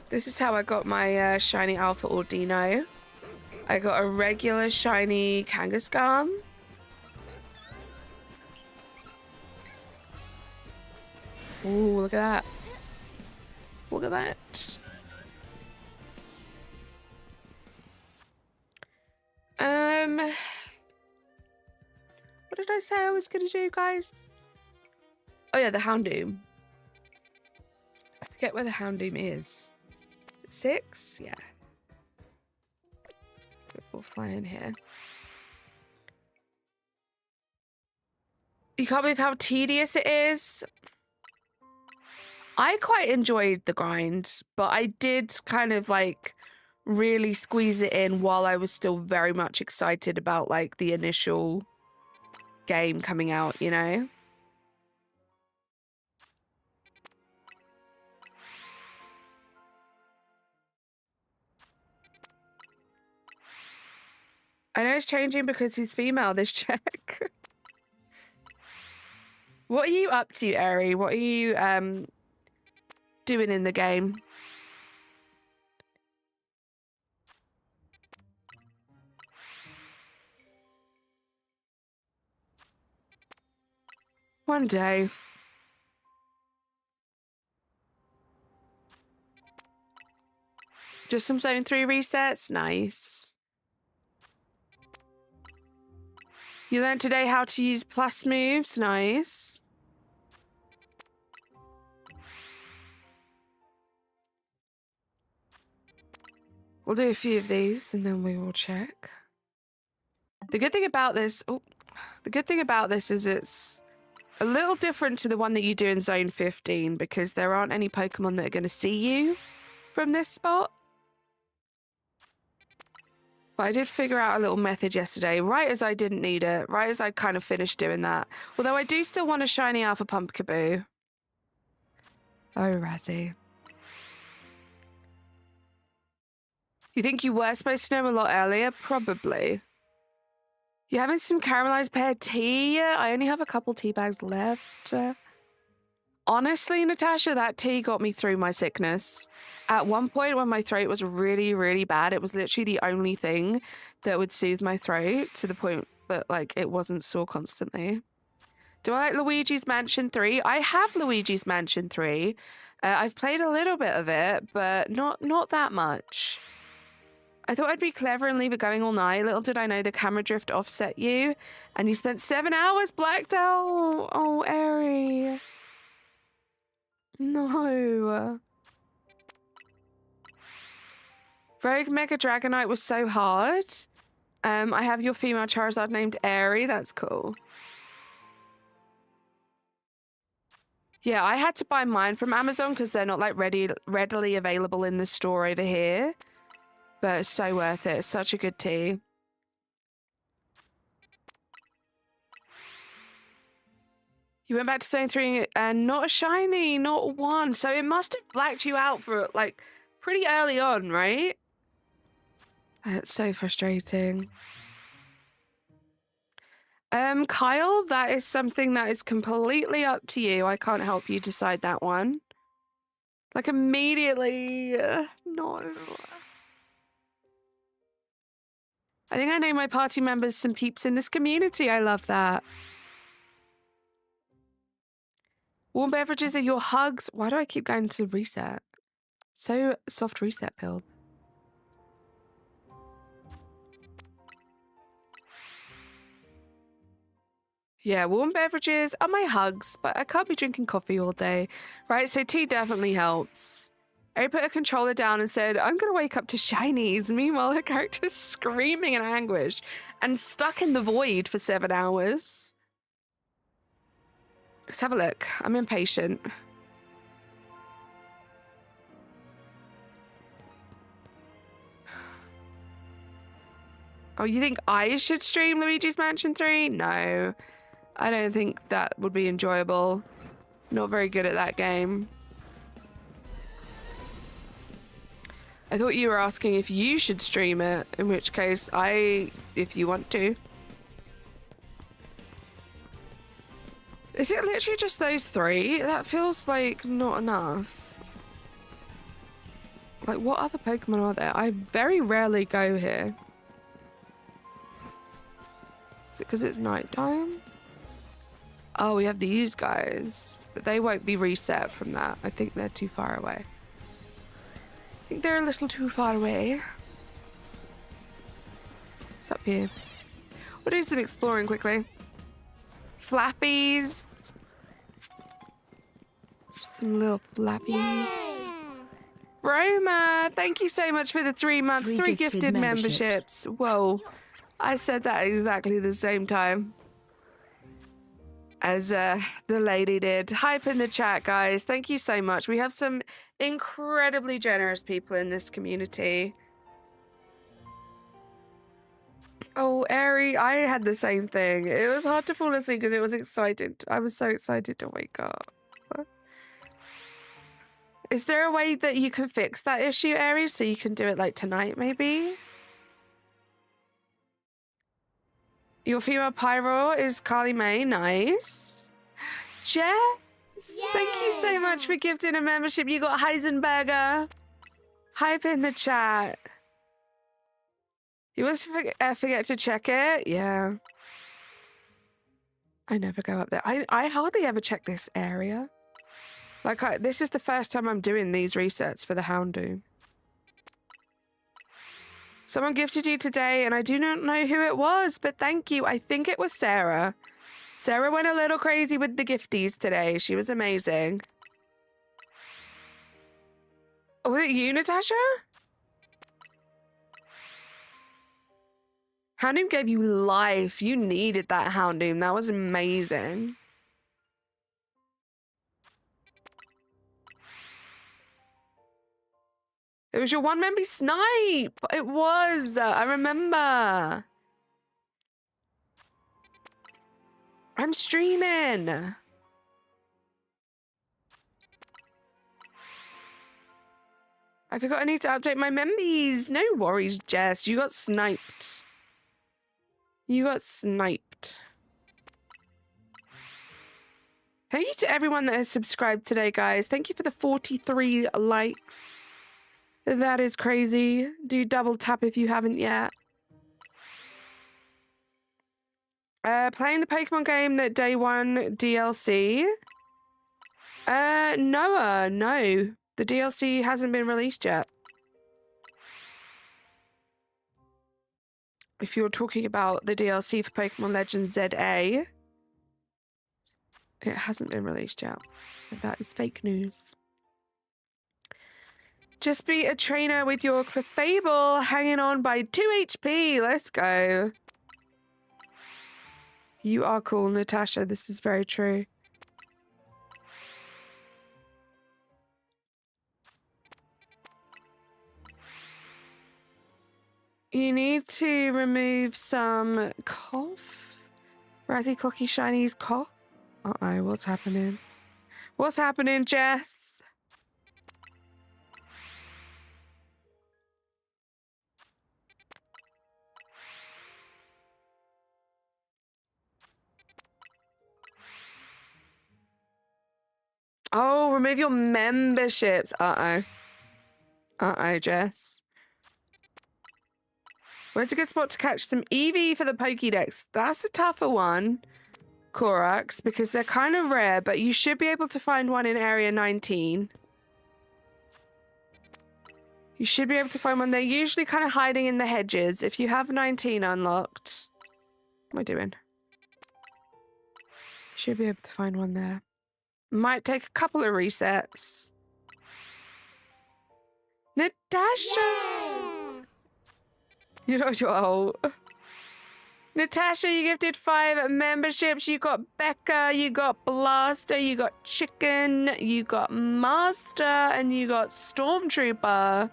This is how I got my shiny Alpha Ordino. I got a regular shiny Kangaskhan. Ooh, look at that. Look at that. What did I say I was gonna do, guys? Oh yeah, the Houndoom. I forget where the Houndoom is. Is it 6? Yeah. We'll fly in here. You can't believe how tedious it is. I quite enjoyed the grind, but I did kind of like really squeeze it in while I was still very much excited about like the initial game coming out, you know? I know it's changing because he's female, this check. What are you up to, Eri? What are you doing in the game? One day. Just some Zone 3 resets? Nice. You learned today how to use plus moves? Nice. We'll do a few of these and then we will check. The good thing about this... Oh, the good thing about this is it's a little different to the one that you do in Zone 15 because there aren't any Pokemon that are going to see you from this spot. But I did figure out a little method yesterday, right as I didn't need it, right as I kind of finished doing that. Although I do still want a shiny Alpha Pumpkaboo. Oh, Razzie. You think you were supposed to know a lot earlier? Probably. You having some caramelized pear tea? I only have a couple tea bags left. Honestly, Natasha, that tea got me through my sickness. At one point when my throat was really, really bad, it was literally the only thing that would soothe my throat to the point that, like, it wasn't sore constantly. Do I like Luigi's Mansion 3? I have Luigi's Mansion 3. I've played a little bit of it, but not that much. I thought I'd be clever and leave it going all night. Little did I know the camera drift offset you, and you spent 7 hours blacked out. Oh, Eri. No. Rogue Mega Dragonite was so hard. I have your female Charizard named Eri. That's cool. Yeah, I had to buy mine from Amazon because they're not like readily available in the store over here. But it's so worth it. It's such a good tea. You went back to Zone 3 and not a shiny, not one. So it must have blacked you out for like pretty early on, right? That's so frustrating. Kyle, that is something that is completely up to you. I can't help you decide that one. Like immediately, no. I think I know my party members, some peeps in this community. I love that. Warm beverages are your hugs. Why do I keep going to reset? So soft reset pill. Yeah, warm beverages are my hugs, but I can't be drinking coffee all day. Right, so tea definitely helps. I put a controller down and said, I'm going to wake up to shinies. Meanwhile, her character's screaming in anguish and stuck in the void for 7 hours. Let's have a look. I'm impatient. Oh, you think I should stream Luigi's Mansion 3? No. I don't think that would be enjoyable. Not very good at that game. I thought you were asking if you should stream it, in which case if you want to. Is it literally just those 3? That feels like not enough. Like, what other Pokemon are there? I very rarely go here. Is it because it's nighttime? Oh, we have these guys, but they won't be reset from that. I think they're too far away. I think they're a little too far away. What's up here? We'll do some exploring quickly. Flappies. Some little flappies. Roma, thank you so much for the 3 months. 3 gifted memberships. Whoa. I said that exactly the same time as the lady did. Hype in the chat, guys. Thank you so much. We have some incredibly generous people in this community. Oh, Eri, I had the same thing. It was hard to fall asleep because it was excited. I was so excited to wake up. Is there a way that you can fix that issue, Eri, so you can do it like tonight, maybe? Your female pyro is Carly May. Nice. Jess, thank you so much for gifting a membership. You got Heisenberger. Hype in the chat. You always forget to check it? Yeah. I never go up there. I hardly ever check this area. Like, this is the first time I'm doing these resets for the Houndoom. Someone gifted you today, and I do not know who it was, but thank you. I think it was Sarah. Sarah went a little crazy with the gifties today. She was amazing. Oh, was it you, Natasha? Houndoom gave you life. You needed that Houndoom. That was amazing. It was your one member snipe. It was. I remember. I'm streaming. I forgot I need to update my membies. No worries, Jess. You got sniped. You got sniped. Thank you to everyone that has subscribed today, guys. Thank you for the 43 likes. That is crazy. Do double tap if you haven't yet. Playing the Pokemon game that day 1 DLC. Noah, no. The DLC hasn't been released yet. If you're talking about the DLC for Pokemon Legends ZA, it hasn't been released yet. That is fake news. Just be a trainer with your Clefable hanging on by 2 HP. Let's go. You are cool, Natasha. This is very true. You need to remove some cough. Razzie Clocky Shiny's cough. Uh-oh, what's happening? What's happening, Jess? Oh, remove your memberships. Uh-oh. Uh-oh, Jess. Where's a good spot to catch some Eevee for the Pokédex? That's a tougher one, Korax, because they're kind of rare, but you should be able to find one in Area 19. You should be able to find one. They're usually kind of hiding in the hedges. If you have 19 unlocked... What am I doing? Should be able to find one there. Might take a couple of resets. Natasha! You're not your old. Natasha, you gifted 5 memberships. You got Becca, you got Blaster, you got Chicken, you got Master, and you got Stormtrooper.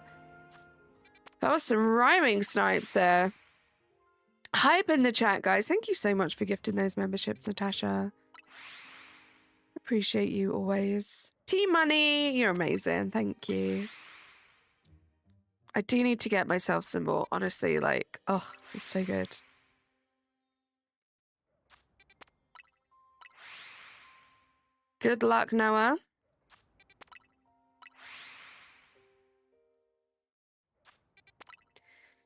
That was some rhyming snipes there. Hype in the chat, guys. Thank you so much for gifting those memberships, Natasha. Appreciate you always. T-Money, you're amazing. Thank you. I do need to get myself some more, honestly. Like, oh, it's so good. Good luck, Noah.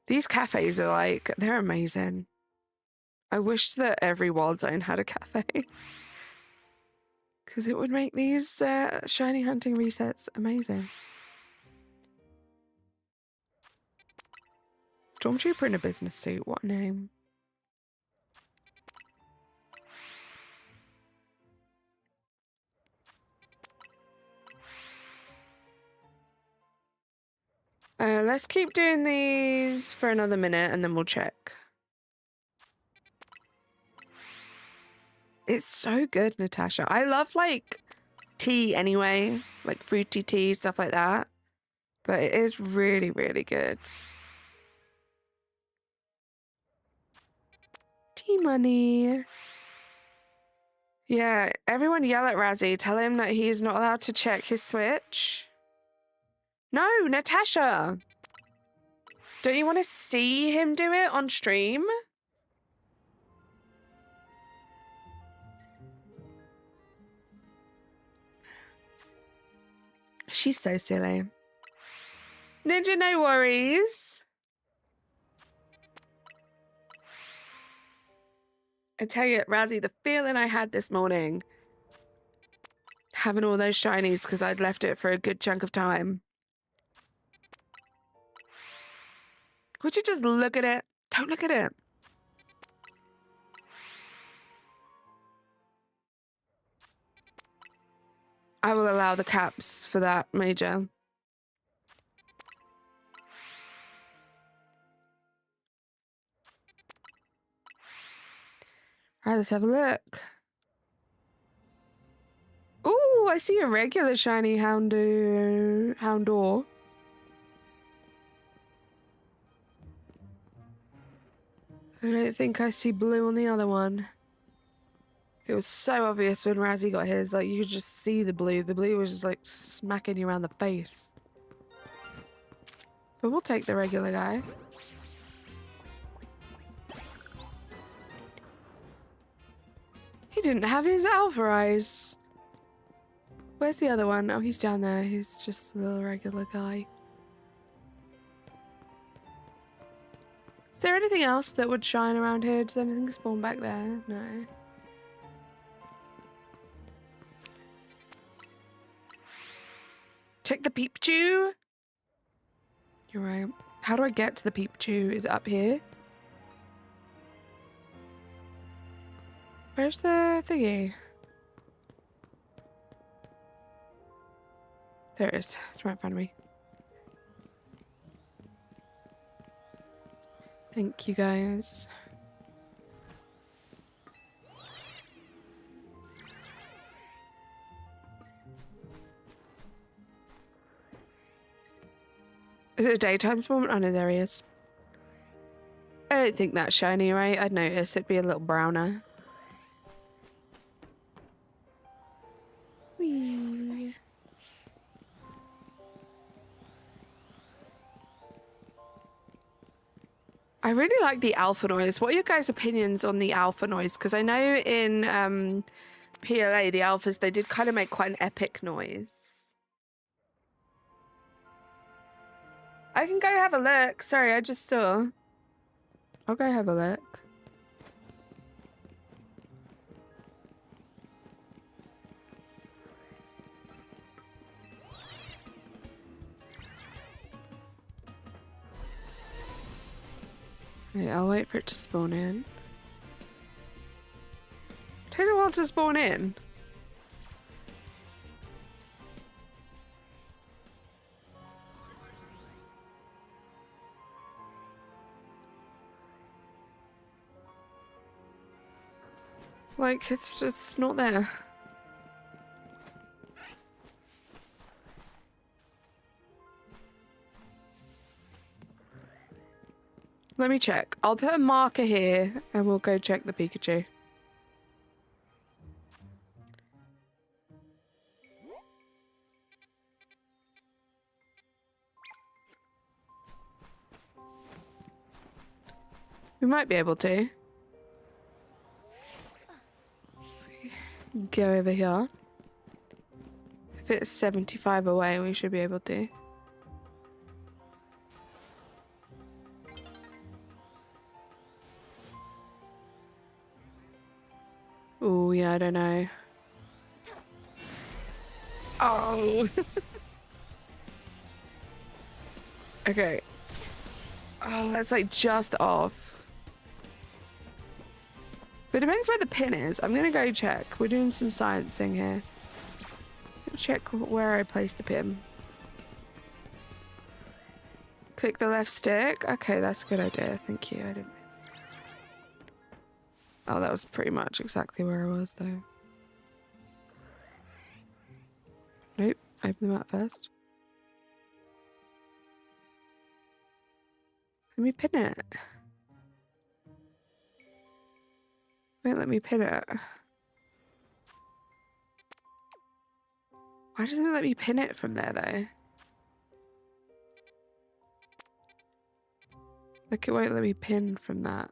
These cafes are like, they're amazing. I wish that every wild zone had a cafe. Because it would make these shiny hunting resets amazing. Stormtrooper in a business suit, what a name. Let's keep doing these for another minute and then we'll check. It's so good, Natasha. I love, like, tea anyway. Like, fruity tea, stuff like that. But it is really, really good. Tea money. Yeah, everyone yell at Razzie. Tell him that he's not allowed to check his Switch. No, Natasha! Don't you want to see him do it on stream? She's so silly. Ninja, no worries. I tell you, Razzie, the feeling I had this morning having all those shinies because I'd left it for a good chunk of time. Would you just look at it? Don't look at it. I will allow the caps for that, Major. All right, let's have a look. Ooh, I see a regular shiny Houndour. I don't think I see blue on the other one. It was so obvious when Razzie got his, like, you could just see the blue. The blue was just, like, smacking you around the face. But we'll take the regular guy. He didn't have his alpha eyes. Where's the other one? Oh, he's down there. He's just a little regular guy. Is there anything else that would shine around here? Does anything spawn back there? No. Check the Peepchu. You're right. How do I get to the Peepchu? Is it up here? Where's the thingy? There it is. It's right in front of me. Thank you, guys. Is it a daytime spawn? Oh no, there he is. I don't think that's shiny, right? I'd notice it'd be a little browner. Whee. I really like the alpha noise. What are your guys' opinions on the alpha noise? Because I know in PLA, the alphas, they did kind of make quite an epic noise. I can go have a look. Sorry, I just saw. I'll go have a look. Wait, I'll wait for it to spawn in. It takes a while to spawn in. Like, it's just not there. Let me check. I'll put a marker here and we'll go check the Pikachu. We might be able to. Go over here. If it's 75 away, we should be able to. Oh, yeah, I don't know. Oh! Okay. Oh, that's like just off. But it depends where the pin is. I'm gonna go check. We're doing some sciencing here. Check where I place the pin. Click the left stick. Okay, that's a good idea. Thank you. I didn't. Oh, that was pretty much exactly where I was, though. Nope. Open the map first. Let me pin it. Wait, let me pin it. Why doesn't it let me pin it from there, though? Like, it won't let me pin from that.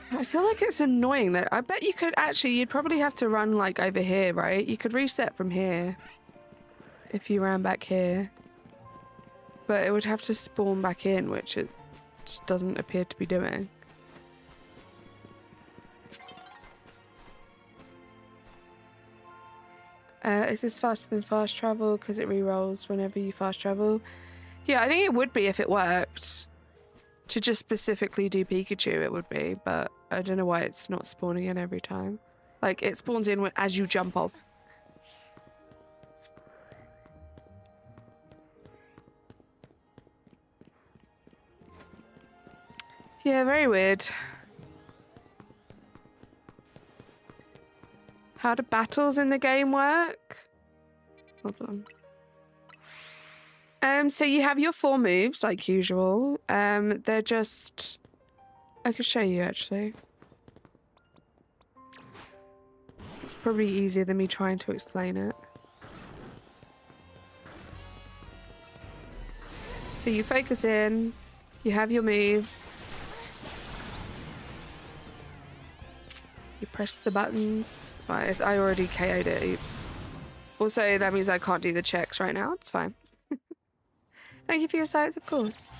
I feel like it's annoying that I bet you could actually, you'd probably have to run like over here, right? You could reset from here if you ran back here, but it would have to spawn back in, which it just doesn't appear to be doing. Is this faster than fast travel because it re-rolls whenever you fast travel? Yeah, I think it would be if it worked. To just specifically do Pikachu, it would be, but I don't know why it's not spawning in every time. Like, it spawns in as you jump off. Yeah, very weird. How do battles in the game work? Hold on. So you have your 4 moves, like usual. They're just... I could show you, actually. It's probably easier than me trying to explain it. So you focus in, you have your moves. You press the buttons. Right, I already KO'd it, oops. Also, that means I can't do the checks right now, it's fine. Thank you for your sites, of course.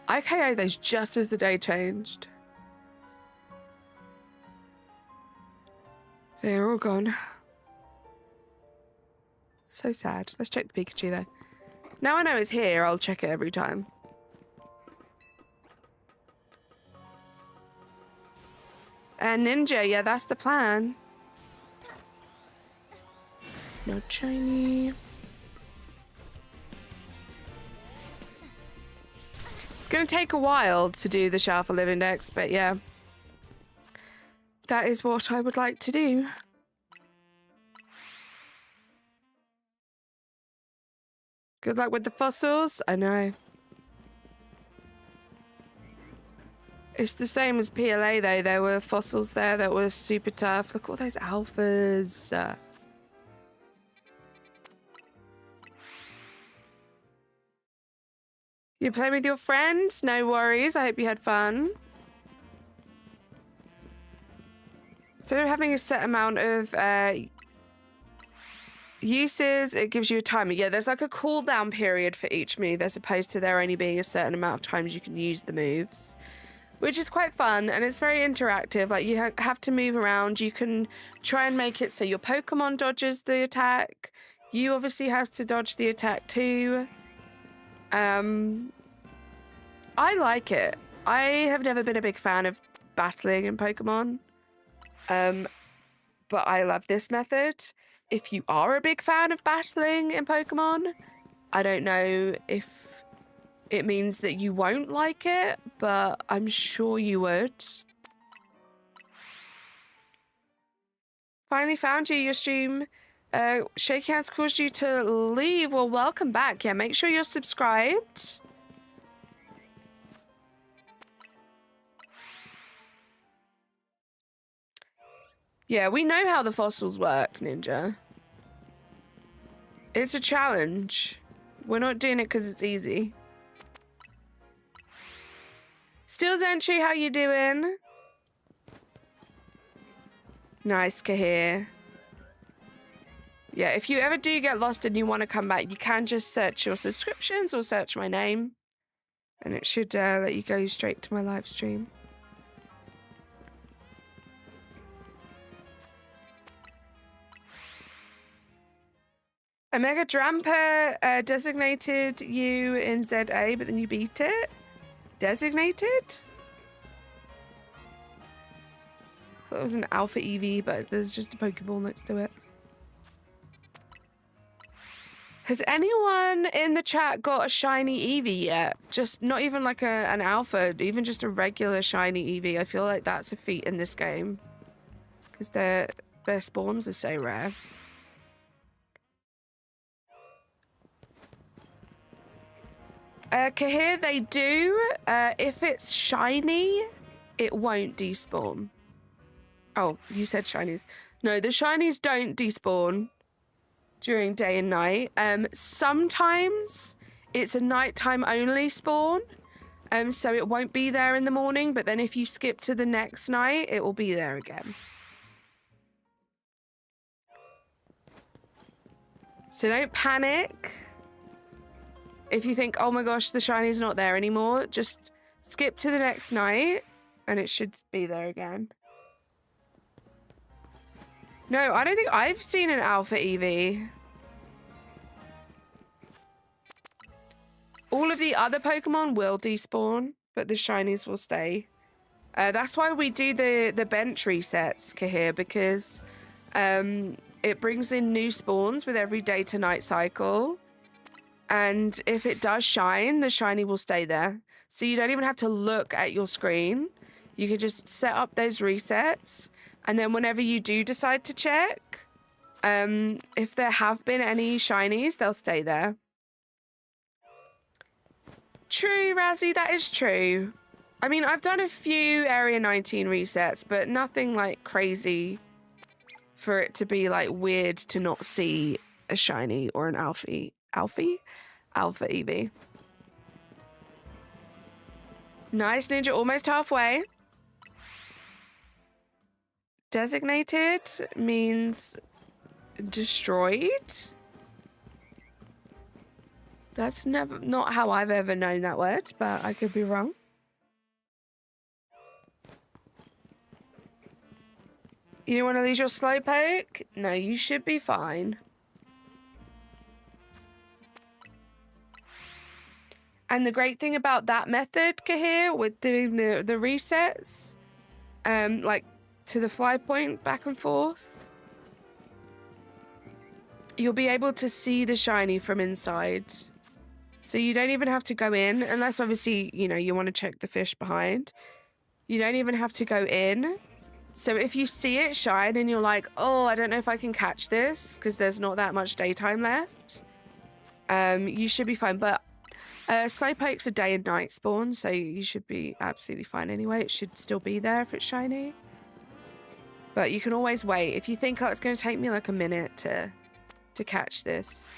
I KO'd those just as the day changed. They're all gone. So sad. Let's check the Pikachu though. Now I know it's here, I'll check it every time. Ninja, yeah, that's the plan. It's not shiny. It's gonna take a while to do the Shelf Live Index, but yeah. That is what I would like to do. Good luck with the fossils, I know. It's the same as PLA though, there were fossils there that were super tough. Look at all those alphas. You play with your friends? No worries. I hope you had fun. Instead of having a set amount of uses, it gives you a timer. Yeah, there's like a cooldown period for each move as opposed to there only being a certain amount of times you can use the moves, which is quite fun and it's very interactive. Like you have to move around. You can try and make it so your Pokemon dodges the attack. You obviously have to dodge the attack too. I like it. I have never been a big fan of battling in Pokemon. But I love this method. If you are a big fan of battling in Pokemon, I don't know if it means that you won't like it, but I'm sure you would. Finally found you. Your stream shaky hands caused you to leave. Well, welcome back. Yeah, make sure you're subscribed. Yeah, we know how the fossils work, Ninja. It's a challenge. We're not doing it because it's easy. Still Zentry, how you doing? Nice, Kahir. Yeah, if you ever do get lost and you want to come back, you can just search your subscriptions or search my name. And it should let you go straight to my live stream. Omega Dramper designated you in ZA, but then you beat it? Designated? I thought it was an Alpha EV, but there's just a Pokeball next to it. Has anyone in the chat got a shiny Eevee yet? Just not even like an Alpha, even just a regular shiny Eevee. I feel like that's a feat in this game. Because their spawns are so rare. Kahir, they do. If it's shiny, it won't despawn. Oh, you said shinies. No, the shinies don't despawn during day and night. Sometimes it's a nighttime only spawn. So it won't be there in the morning, but then if you skip to the next night, it will be there again. So don't panic. If you think, oh my gosh, the shiny's not there anymore, just skip to the next night and it should be there again. No, I don't think I've seen an Alpha EV. All of the other Pokemon will despawn, but the shinies will stay. That's why we do the bench resets, Kahir, because it brings in new spawns with every day to night cycle. And if it does shine, the shiny will stay there. So you don't even have to look at your screen. You can just set up those resets. And then whenever you do decide to check, if there have been any shinies, they'll stay there. True, Razzie, that is true. I mean, I've done a few Area 19 resets, but nothing like crazy for it to be like weird to not see a shiny or an Alpha EV. Nice, Ninja, almost halfway. Designated means destroyed. That's not how I've ever known that word, but I could be wrong. You don't want to lose your Slowpoke? No, you should be fine. And the great thing about that method, Kahir, with doing the resets, like to the fly point back and forth, you'll be able to see the shiny from inside. So you don't even have to go in, unless obviously, you know, you want to check the fish behind. You don't even have to go in. So if you see it shine and you're like, oh, I don't know if I can catch this because there's not that much daytime left, you should be fine. But Slowpoke's a day and night spawn, so you should be absolutely fine anyway. It should still be there if it's shiny. But you can always wait. If you think, oh, it's going to take me like a minute to catch this,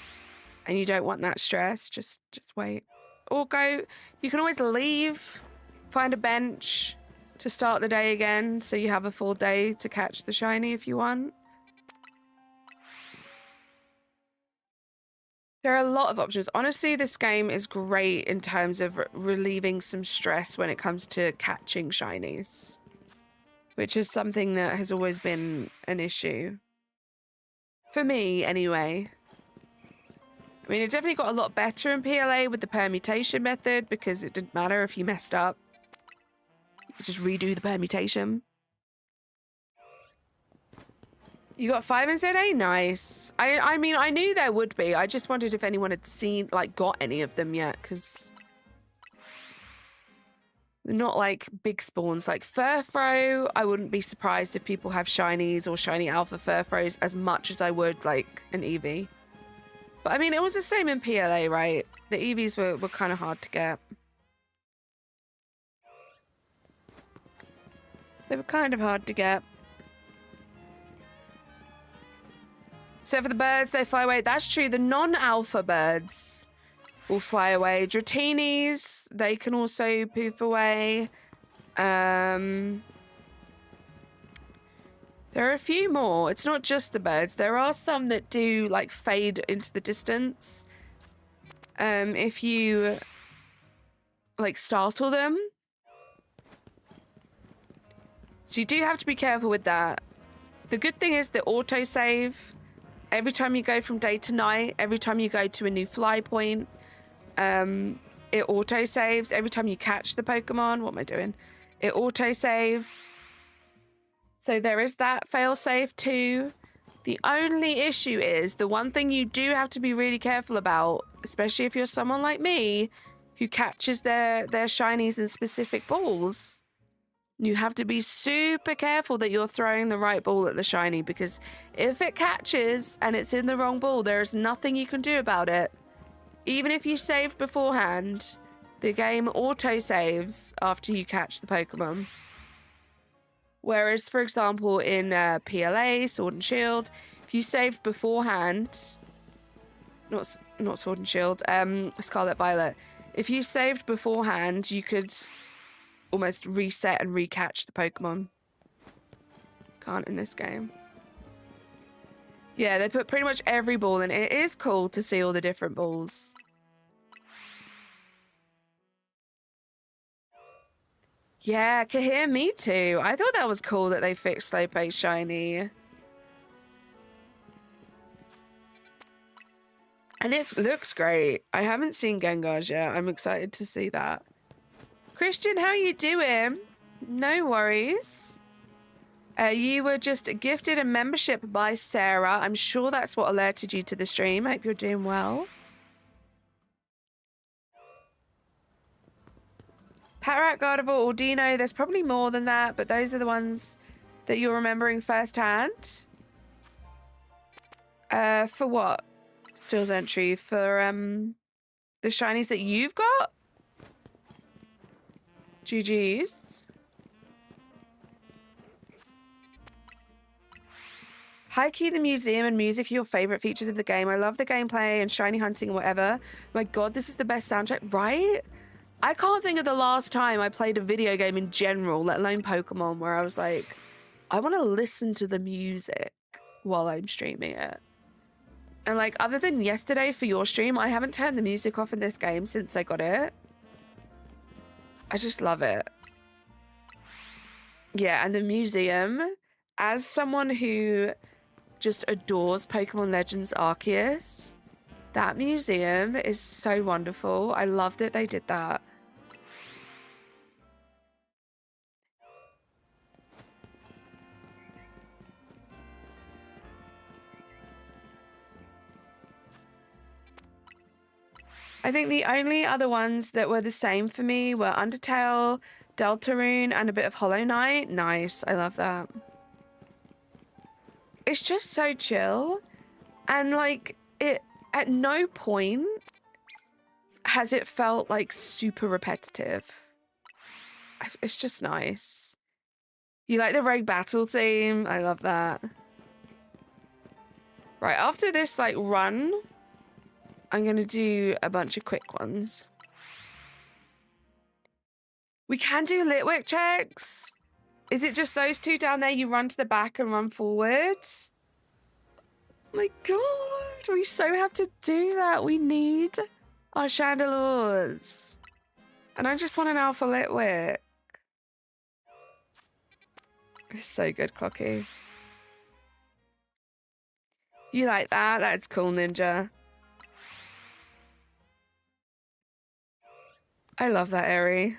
and you don't want that stress, just wait. or go. You can always leave, find a bench to start the day again, so you have a full day to catch the shiny if you want. There are a lot of options. Honestly, this game is great in terms of relieving some stress when it comes to catching shinies, which is something that has always been an issue. For me, anyway. I mean, it definitely got a lot better in PLA with the permutation method because it didn't matter if you messed up. You could just redo the permutation. You got 5 in ZA? Nice. I mean, I knew there would be. I just wondered if anyone had seen, like, got any of them yet, because they're not, like, big spawns. Like, Furfrou, I wouldn't be surprised if people have shinies or shiny alpha Furfrous as much as I would, like, an Eevee. But, I mean, it was the same in PLA, right? The Eevees were kind of hard to get. They were kind of hard to get. Except for the birds, they fly away. That's true. The non-alpha birds will fly away. Dratinis, they can also poof away. There are a few more. It's not just the birds. There are some that do, like, fade into the distance. If you, like, startle them. So you do have to be careful with that. The good thing is the autosave. Every time you go from day to night, every time you go to a new fly point, it auto-saves. Every time you catch the Pokemon, what am I doing? It auto-saves. So there is that fail-safe too. The only issue is, the one thing you do have to be really careful about, especially if you're someone like me, who catches their shinies in specific balls, you have to be super careful that you're throwing the right ball at the shiny, because if it catches and it's in the wrong ball, there is nothing you can do about it. Even if you saved beforehand, the game auto-saves after you catch the Pokemon. Whereas, for example, in PLA, Sword and Shield, if you saved beforehand, not Sword and Shield, Scarlet Violet, if you saved beforehand, you could almost reset and recatch the Pokemon. Can't in this game. Yeah, they put pretty much every ball in. It is cool to see all the different balls. Yeah, Kahir, me too. I thought that was cool that they fixed Slow Pace Shiny. And it looks great. I haven't seen Gengar's yet. I'm excited to see that. Christian, how you doing? No worries. You were just gifted a membership by Sarah. I'm sure that's what alerted you to the stream. I hope you're doing well. Patrat, Gardevoir, Ordino. There's probably more than that, but those are the ones that you're remembering firsthand. For what? Steel's entry. For the shinies that you've got? GG's. High-key, the museum and music are your favorite features of the game. I love the gameplay and shiny hunting and whatever. My god, this is the best soundtrack, right? I can't think of the last time I played a video game in general, let alone Pokemon, where I was like, I want to listen to the music while I'm streaming it. And like, other than yesterday for your stream, I haven't turned the music off in this game since I got it. I just love it. Yeah, and the museum, as someone who just adores Pokemon Legends Arceus, that museum is so wonderful. I love that they did that. I think the only other ones that were the same for me were Undertale, Deltarune, and a bit of Hollow Knight. Nice. I love that. It's just so chill. And, like, it at no point has it felt, like, super repetitive. It's just nice. You like the Rogue Battle theme? I love that. Right, after this, like, run, I'm going to do a bunch of quick ones. We can do Litwick checks. Is it just those two down there? You run to the back and run forward? My God, we so have to do that. We need our Chandelures. And I just want an Alpha Litwick. It's so good, Clocky. You like that? That's cool, Ninja. I love that, Eri.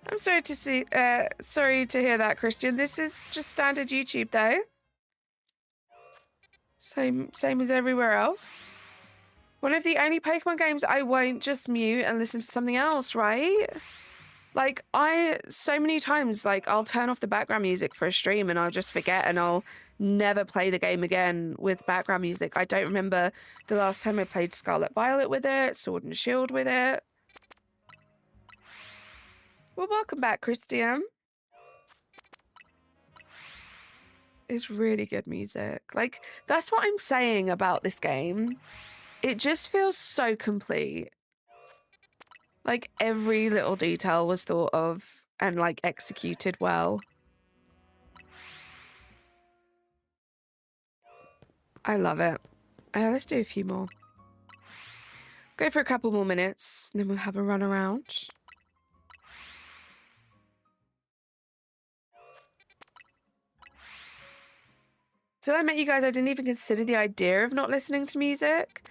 I'm sorry to hear that, Christian. This is just standard YouTube, though. Same as everywhere else. One of the only Pokemon games I won't just mute and listen to something else, right? Like, so many times, like, I'll turn off the background music for a stream and I'll just forget and I'll never play the game again with background music. I don't remember the last time I played Scarlet Violet with it, Sword and Shield with it. Well, welcome back, Christian. It's really good music. Like, that's what I'm saying about this game. It just feels so complete. Like, every little detail was thought of and, like, executed well. I love it. Let's do a few more. Go for a couple more minutes, and then we'll have a run around. Till I met you guys, I didn't even consider the idea of not listening to music.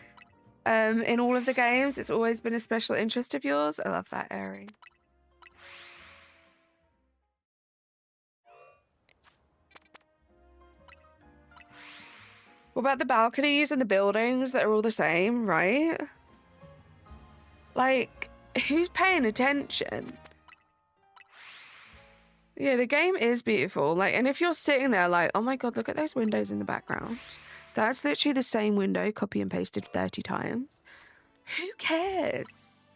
In all of the games, it's always been a special interest of yours. I love that, Eri. What about the balconies and the buildings that are all the same, right? Like, who's paying attention? Yeah, the game is beautiful. Like, and if you're sitting there like, oh my God, look at those windows in the background. That's literally the same window, copy and pasted 30 times. Who cares?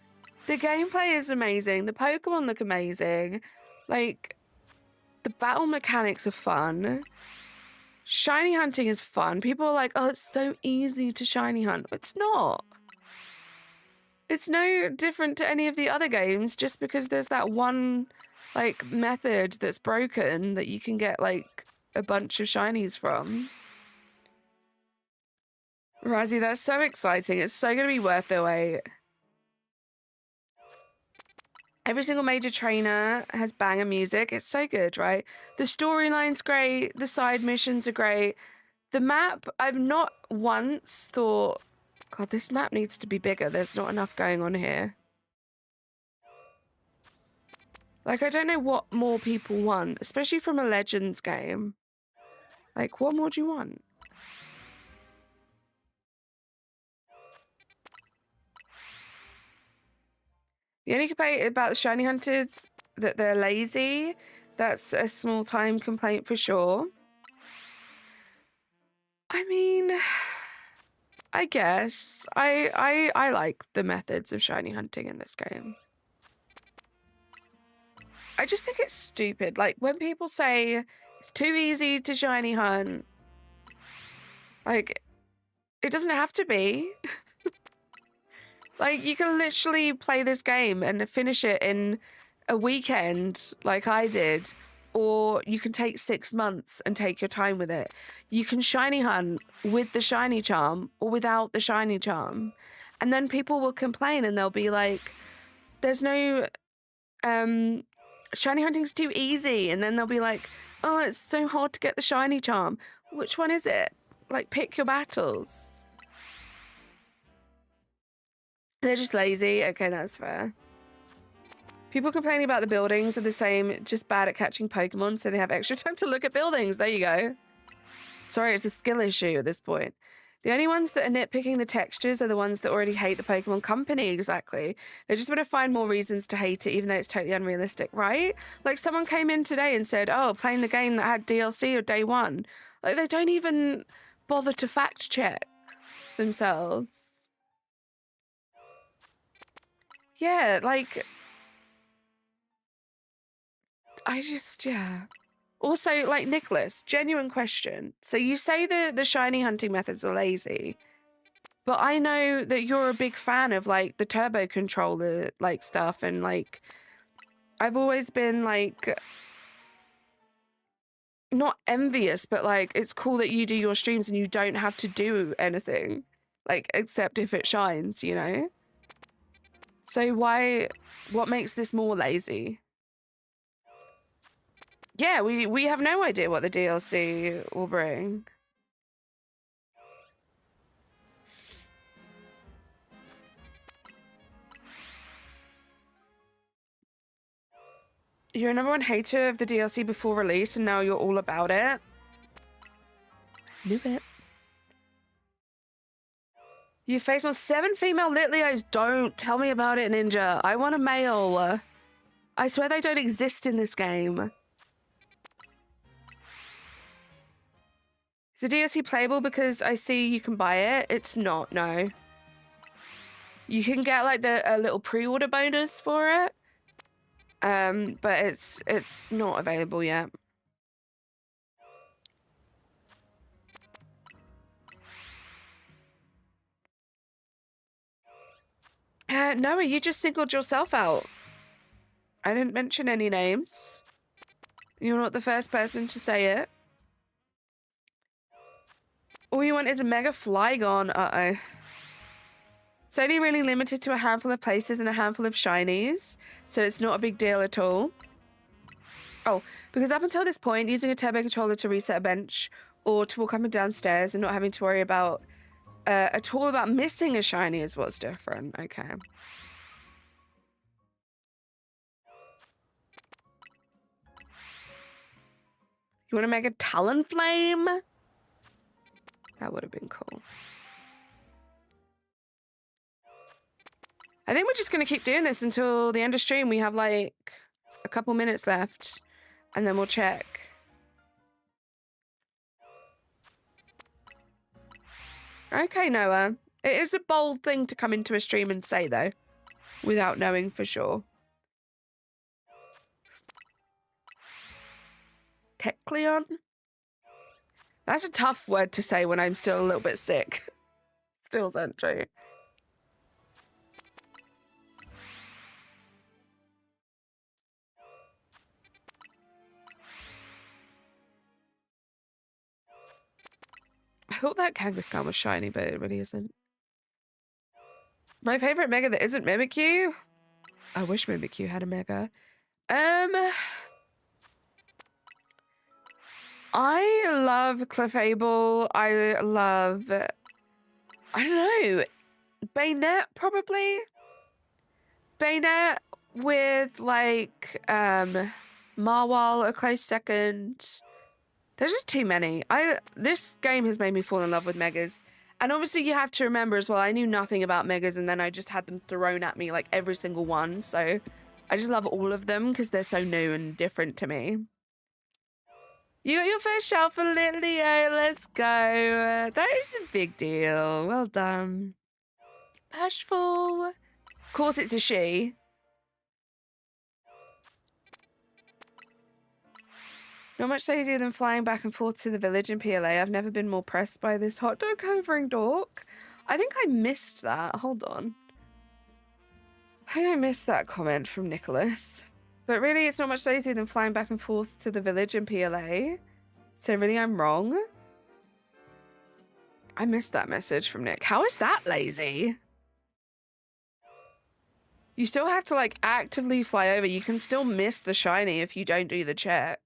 The gameplay is amazing. The Pokemon look amazing. Like, the battle mechanics are fun. Shiny hunting is fun. People are like, oh, it's so easy to shiny hunt. It's not. It's no different to any of the other games just because there's that one, like, method that's broken that you can get, like, a bunch of shinies from. Razzie, that's so exciting. It's so going to be worth the wait. Every single major trainer has banger music. It's so good, right? The storyline's great. The side missions are great. The map, I've not once thought, God, this map needs to be bigger. There's not enough going on here. Like, I don't know what more people want, especially from a Legends game. Like, what more do you want? The only complaint about the shiny hunters that they're lazy. That's a small time complaint for sure. I mean, I guess I like the methods of shiny hunting in this game. I just think it's stupid. Like, when people say it's too easy to shiny hunt, like, it doesn't have to be. Like, you can literally play this game and finish it in a weekend like I did, or you can take 6 months and take your time with it. You can shiny hunt with the shiny charm or without the shiny charm. And then people will complain and they'll be like, there's no, shiny hunting's too easy. And then they'll be like, oh, it's so hard to get the shiny charm. Which one is it? Like, pick your battles. They're just lazy. Okay, that's fair. People complaining about the buildings are the same, just bad at catching Pokemon, so they have extra time to look at buildings. There you go. Sorry, it's a skill issue at this point. The only ones that are nitpicking the textures are the ones that already hate the Pokemon Company, exactly. They just want to find more reasons to hate it, even though it's totally unrealistic, right? Like, someone came in today and said, oh, playing the game that had DLC or day one. Like, they don't even bother to fact check themselves. Yeah, like, I just, yeah. Also, like, Nicholas, genuine question. So you say the shiny hunting methods are lazy, But I know that you're a big fan of like the turbo controller like stuff, and like I've always been like not envious, but like it's cool that you do your streams and you don't have to do anything like except if it shines, you know? So what makes this more lazy? Yeah, we have no idea what the DLC will bring. You're a #1 hater of the DLC before release, and now you're all about it. Knew it. You face on 7 female Litleos. Don't tell me about it, Ninja. I want a male. I swear they don't exist in this game. Is the DLC playable because I see you can buy it? It's not, no. You can get like a little pre-order bonus for it. But it's not available yet. Noah, you just singled yourself out. I didn't mention any names. You're not the first person to say it. All you want is a mega Flygon. Uh-oh. It's only really limited to a handful of places and a handful of shinies, so it's not a big deal at all. Oh, because up until this point, using a turbo controller to reset a bench or to walk up and down stairs and not having to worry about at all about missing a shiny is what's different. Okay. You want to make a Talonflame? That would have been cool. I think we're just going to keep doing this until the end of stream. We have like a couple minutes left and then we'll check. Okay, Noah. It is a bold thing to come into a stream and say, though, without knowing for sure. Kecleon? That's a tough word to say when I'm still a little bit sick. Still Sentry. I thought that Kangaskhan was shiny, but it really isn't. My favorite mega that isn't Mimikyu? I wish Mimikyu had a mega. I love Clefable. I love... I don't know. Banette, probably? Banette with, like, Marwal, a close second. There's just too many. This game has made me fall in love with megas. And obviously you have to remember as well, I knew nothing about megas and then I just had them thrown at me, like every single one. So I just love all of them because they're so new and different to me. You got your first shot for Little Leo. Let's go. That is a big deal. Well done. Bashful. Of course it's a she. Not much easier than flying back and forth to the village in PLA. I've never been more pressed by this hot dog covering dork. I think I missed that. Hold on. I think I missed that comment from Nicholas. But really, it's not much easier than flying back and forth to the village in PLA. So really, I'm wrong? I missed that message from Nick. How is that lazy? You still have to, like, actively fly over. You can still miss the shiny if you don't do the check.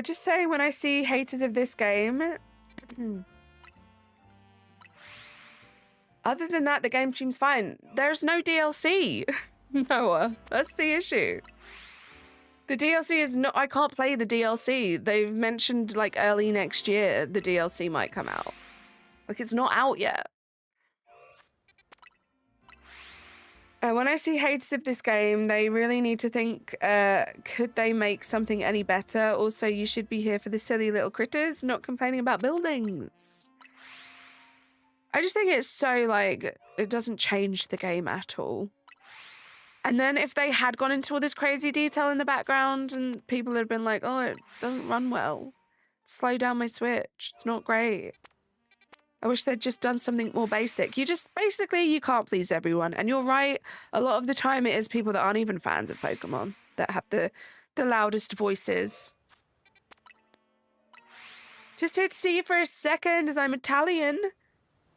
Just saying, when I see haters of this game... Other than that, the game seems fine. There's no DLC. Noah, that's the issue. The DLC is not... I can't play the DLC. They've mentioned, like, early next year the DLC might come out. Like, it's not out yet. When I see haters of this game, they really need to think, could they make something any better? Also, you should be here for the silly little critters, not complaining about buildings. I just think it's so, like, it doesn't change the game at all. And then if they had gone into all this crazy detail in the background and people had been like, oh, it doesn't run well, slow down my Switch. It's not great. I wish they'd just done something more basic. You can't please everyone. And you're right, a lot of the time it is people that aren't even fans of Pokemon that have the loudest voices. Just here to see you for a second as I'm Italian.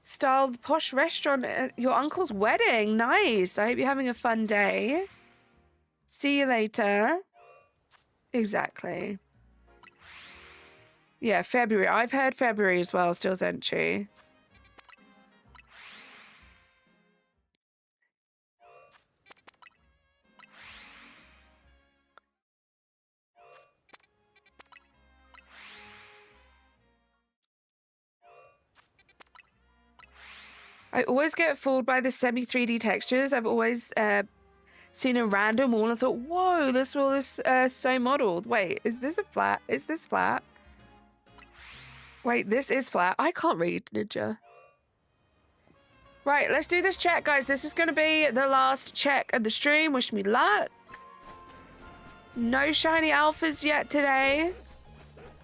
Styled posh restaurant at your uncle's wedding. Nice. I hope you're having a fun day. See you later. Exactly. Yeah, February. I've heard February as well, still Zentry. I always get fooled by the semi-3D textures. I've always seen a random wall and thought, whoa, this wall is so modeled. Wait, is this a flat? Is this flat? Wait, this is flat. I can't read, Ninja. Right, let's do this check, guys. This is going to be the last check of the stream. Wish me luck. No shiny alphas yet today.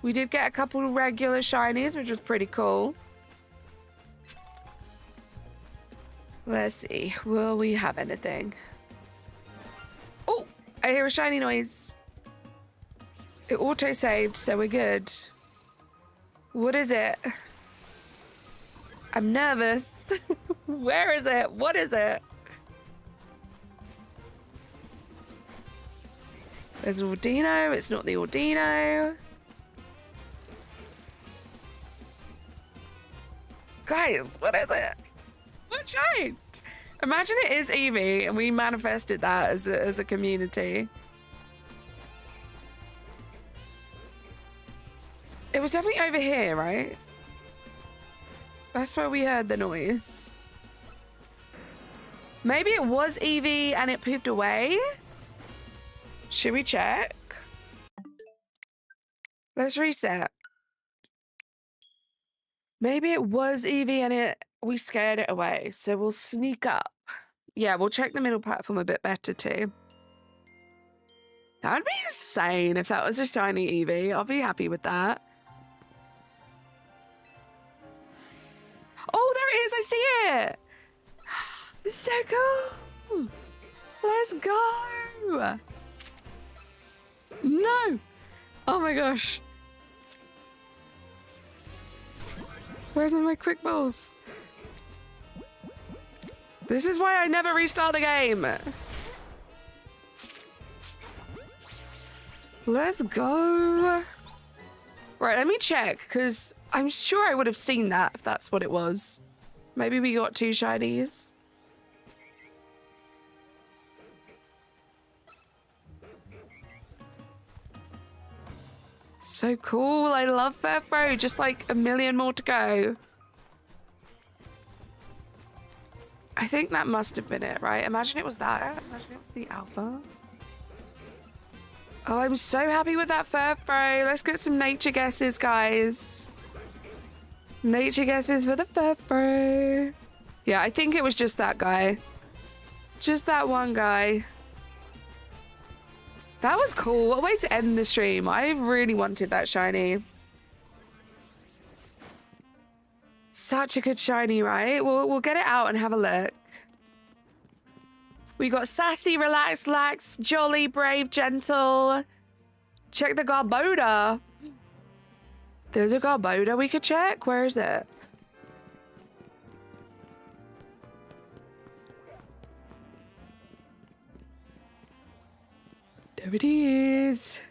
We did get a couple of regular shinies, which was pretty cool. Let's see. Will we have anything? Oh, I hear a shiny noise. It auto-saved, so we're good. What is it? I'm nervous. Where is it? What is it? There's an Ordino. It's not the Ordino. Guys, what is it? What shine? Imagine it is Eevee and we manifested that as a community. It was definitely over here, right? That's where we heard the noise. Maybe it was Eevee and it poofed away? Should we check? Let's reset. Maybe it was Eevee and we scared it away. So we'll sneak up. Yeah, we'll check the middle platform a bit better too. That would be insane if that was a shiny Eevee. I'll be happy with that. Oh, there it is. I see it. It's so cool. Let's go. No. Oh my gosh. Where's my quick balls? This is why I never restart the game. Let's go. Right, let me check, because I'm sure I would have seen that if that's what it was. Maybe we got 2 shinies. So cool. I love Furfrou. Just like a million more to go. I think that must have been it, right? Imagine it was that. Imagine it was the alpha. Oh, I'm so happy with that Furfrou. Let's get some nature guesses, guys. Nature guesses for the Furfrou. Yeah, I think it was just that guy. Just that one guy. That was cool. What a way to end the stream. I really wanted that shiny. Such a good shiny, right? We'll get it out and have a look. We got sassy, relaxed, lax, jolly, brave, gentle. Check the Garboda. There's a Garboda we could check. Where is it? There it is.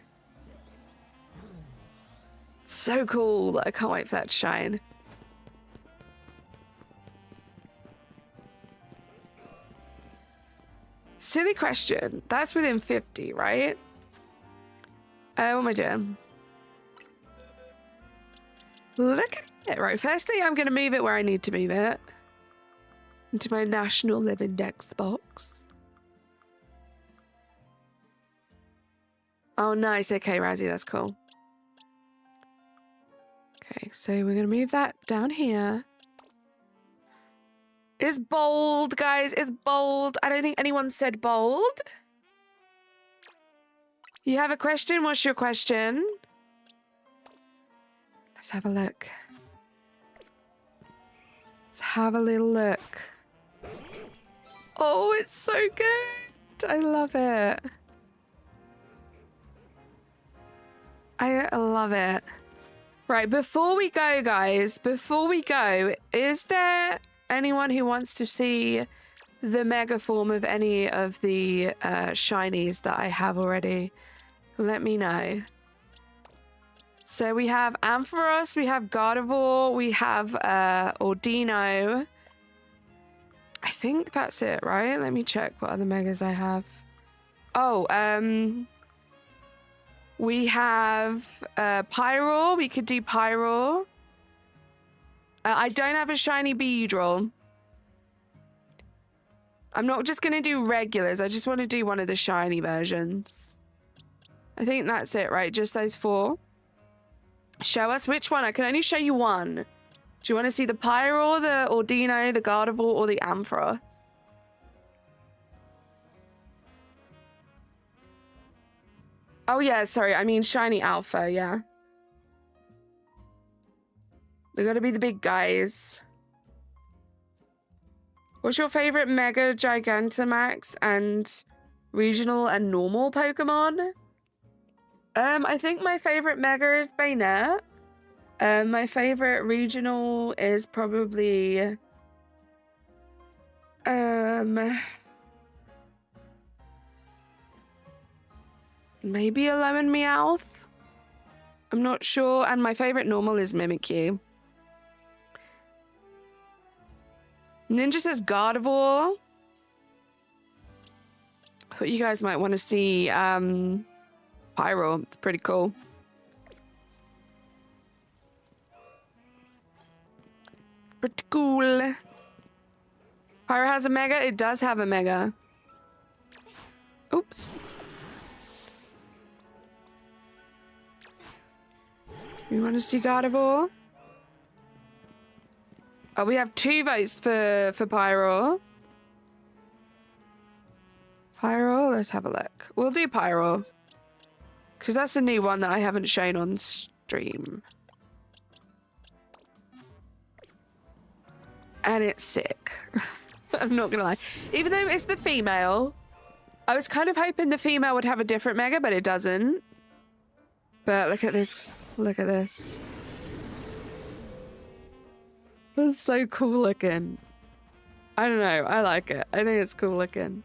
So cool. I can't wait for that to shine. Silly question. That's within 50, right? What am I doing? Look at it. Right, firstly, I'm going to move it where I need to move it. Into my National Live Index box. Oh, nice. Okay, Razzie, that's cool. Okay, so we're going to move that down here. It's bold, guys. It's bold. I don't think anyone said bold. You have a question? What's your question? Let's have a look. Let's have a little look. Oh, it's so good. I love it. I love it. Right, before we go, guys, is there anyone who wants to see the mega form of any of the shinies that I have already? Let me know. So we have Ampharos, we have Gardevoir, we have Ordino. I think that's it, right? Let me check what other megas I have. Oh, we have Pyroar. We could do Pyroar. I don't have a shiny Beedrill. I'm not just going to do regulars. I just want to do one of the shiny versions. I think that's it, right? Just those 4. Show us which one. I can only show you one. Do you want to see the Pyroar, the Ordino, the Gardevoir, or the Ampharos? Oh, yeah, sorry. I mean shiny alpha, yeah. They're going to be the big guys. What's your favorite Mega, Gigantamax, and regional and normal Pokemon? I think my favorite Mega is Banette. My favorite regional is probably... maybe a Lemon Meowth? I'm not sure. And my favorite normal is Mimikyu. Ninja says Gardevoir. I thought you guys might want to see Pyro. It's pretty cool. It's pretty cool. Pyro has a mega? It does have a mega. Oops. You want to see Gardevoir? Oh, we have 2 votes for Pyro. Pyro, let's have a look. We'll do Pyro. Because that's a new one that I haven't shown on stream. And it's sick. I'm not gonna lie. Even though it's the female, I was kind of hoping the female would have a different mega, but it doesn't. But look at this. Look at this. That's so cool looking. I don't know. I like it. I think it's cool looking.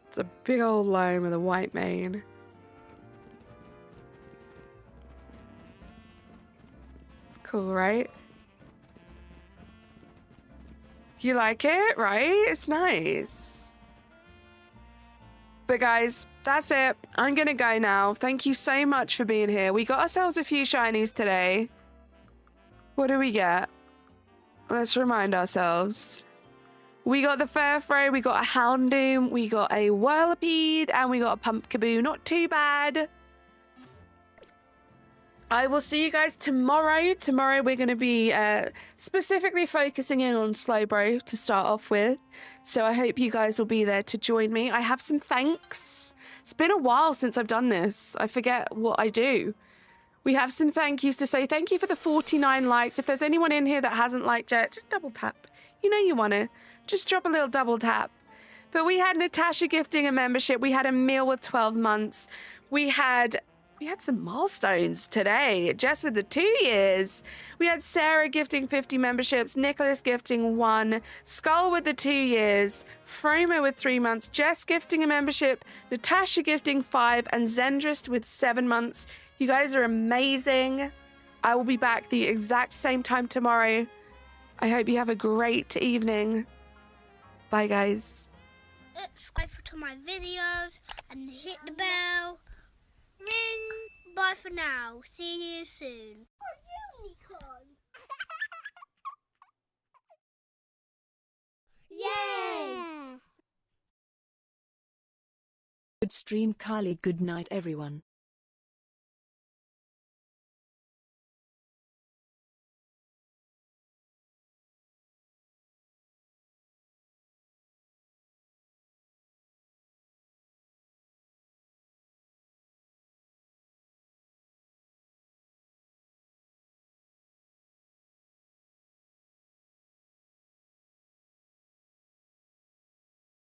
It's a big old lion with a white mane. It's cool, right? You like it, right? It's nice. But guys, that's it. I'm gonna go now. Thank you so much for being here. We got ourselves a few shinies today. What do we get? Let's remind ourselves. We got the Furfrou, we got a Houndoom, we got a Whirlipede, and we got a Pumpkaboo. Not too bad. I will see you guys tomorrow. Tomorrow we're going to be specifically focusing in on Slowbro to start off with. So I hope you guys will be there to join me. I have some thanks. It's been a while since I've done this. I forget what I do. We have some thank yous to say. Thank you for the 49 likes. If there's anyone in here that hasn't liked yet, just double tap. You know you want to. Just drop a little double tap. But we had Natasha gifting a membership. We had a meal with 12 months. We had some milestones today. Jess with the 2 years. We had Sarah gifting 50 memberships, Nicholas gifting 1, Skull with the 2 years, Fromo with 3 months, Jess gifting a membership, Natasha gifting 5, and Zendrist with 7 months. You guys are amazing. I will be back the exact same time tomorrow. I hope you have a great evening. Bye, guys. Subscribe to my videos and hit the bell. Ring. Bye for now. See you soon. Unicorn. Yay! Good stream, Kylie. Good night, everyone.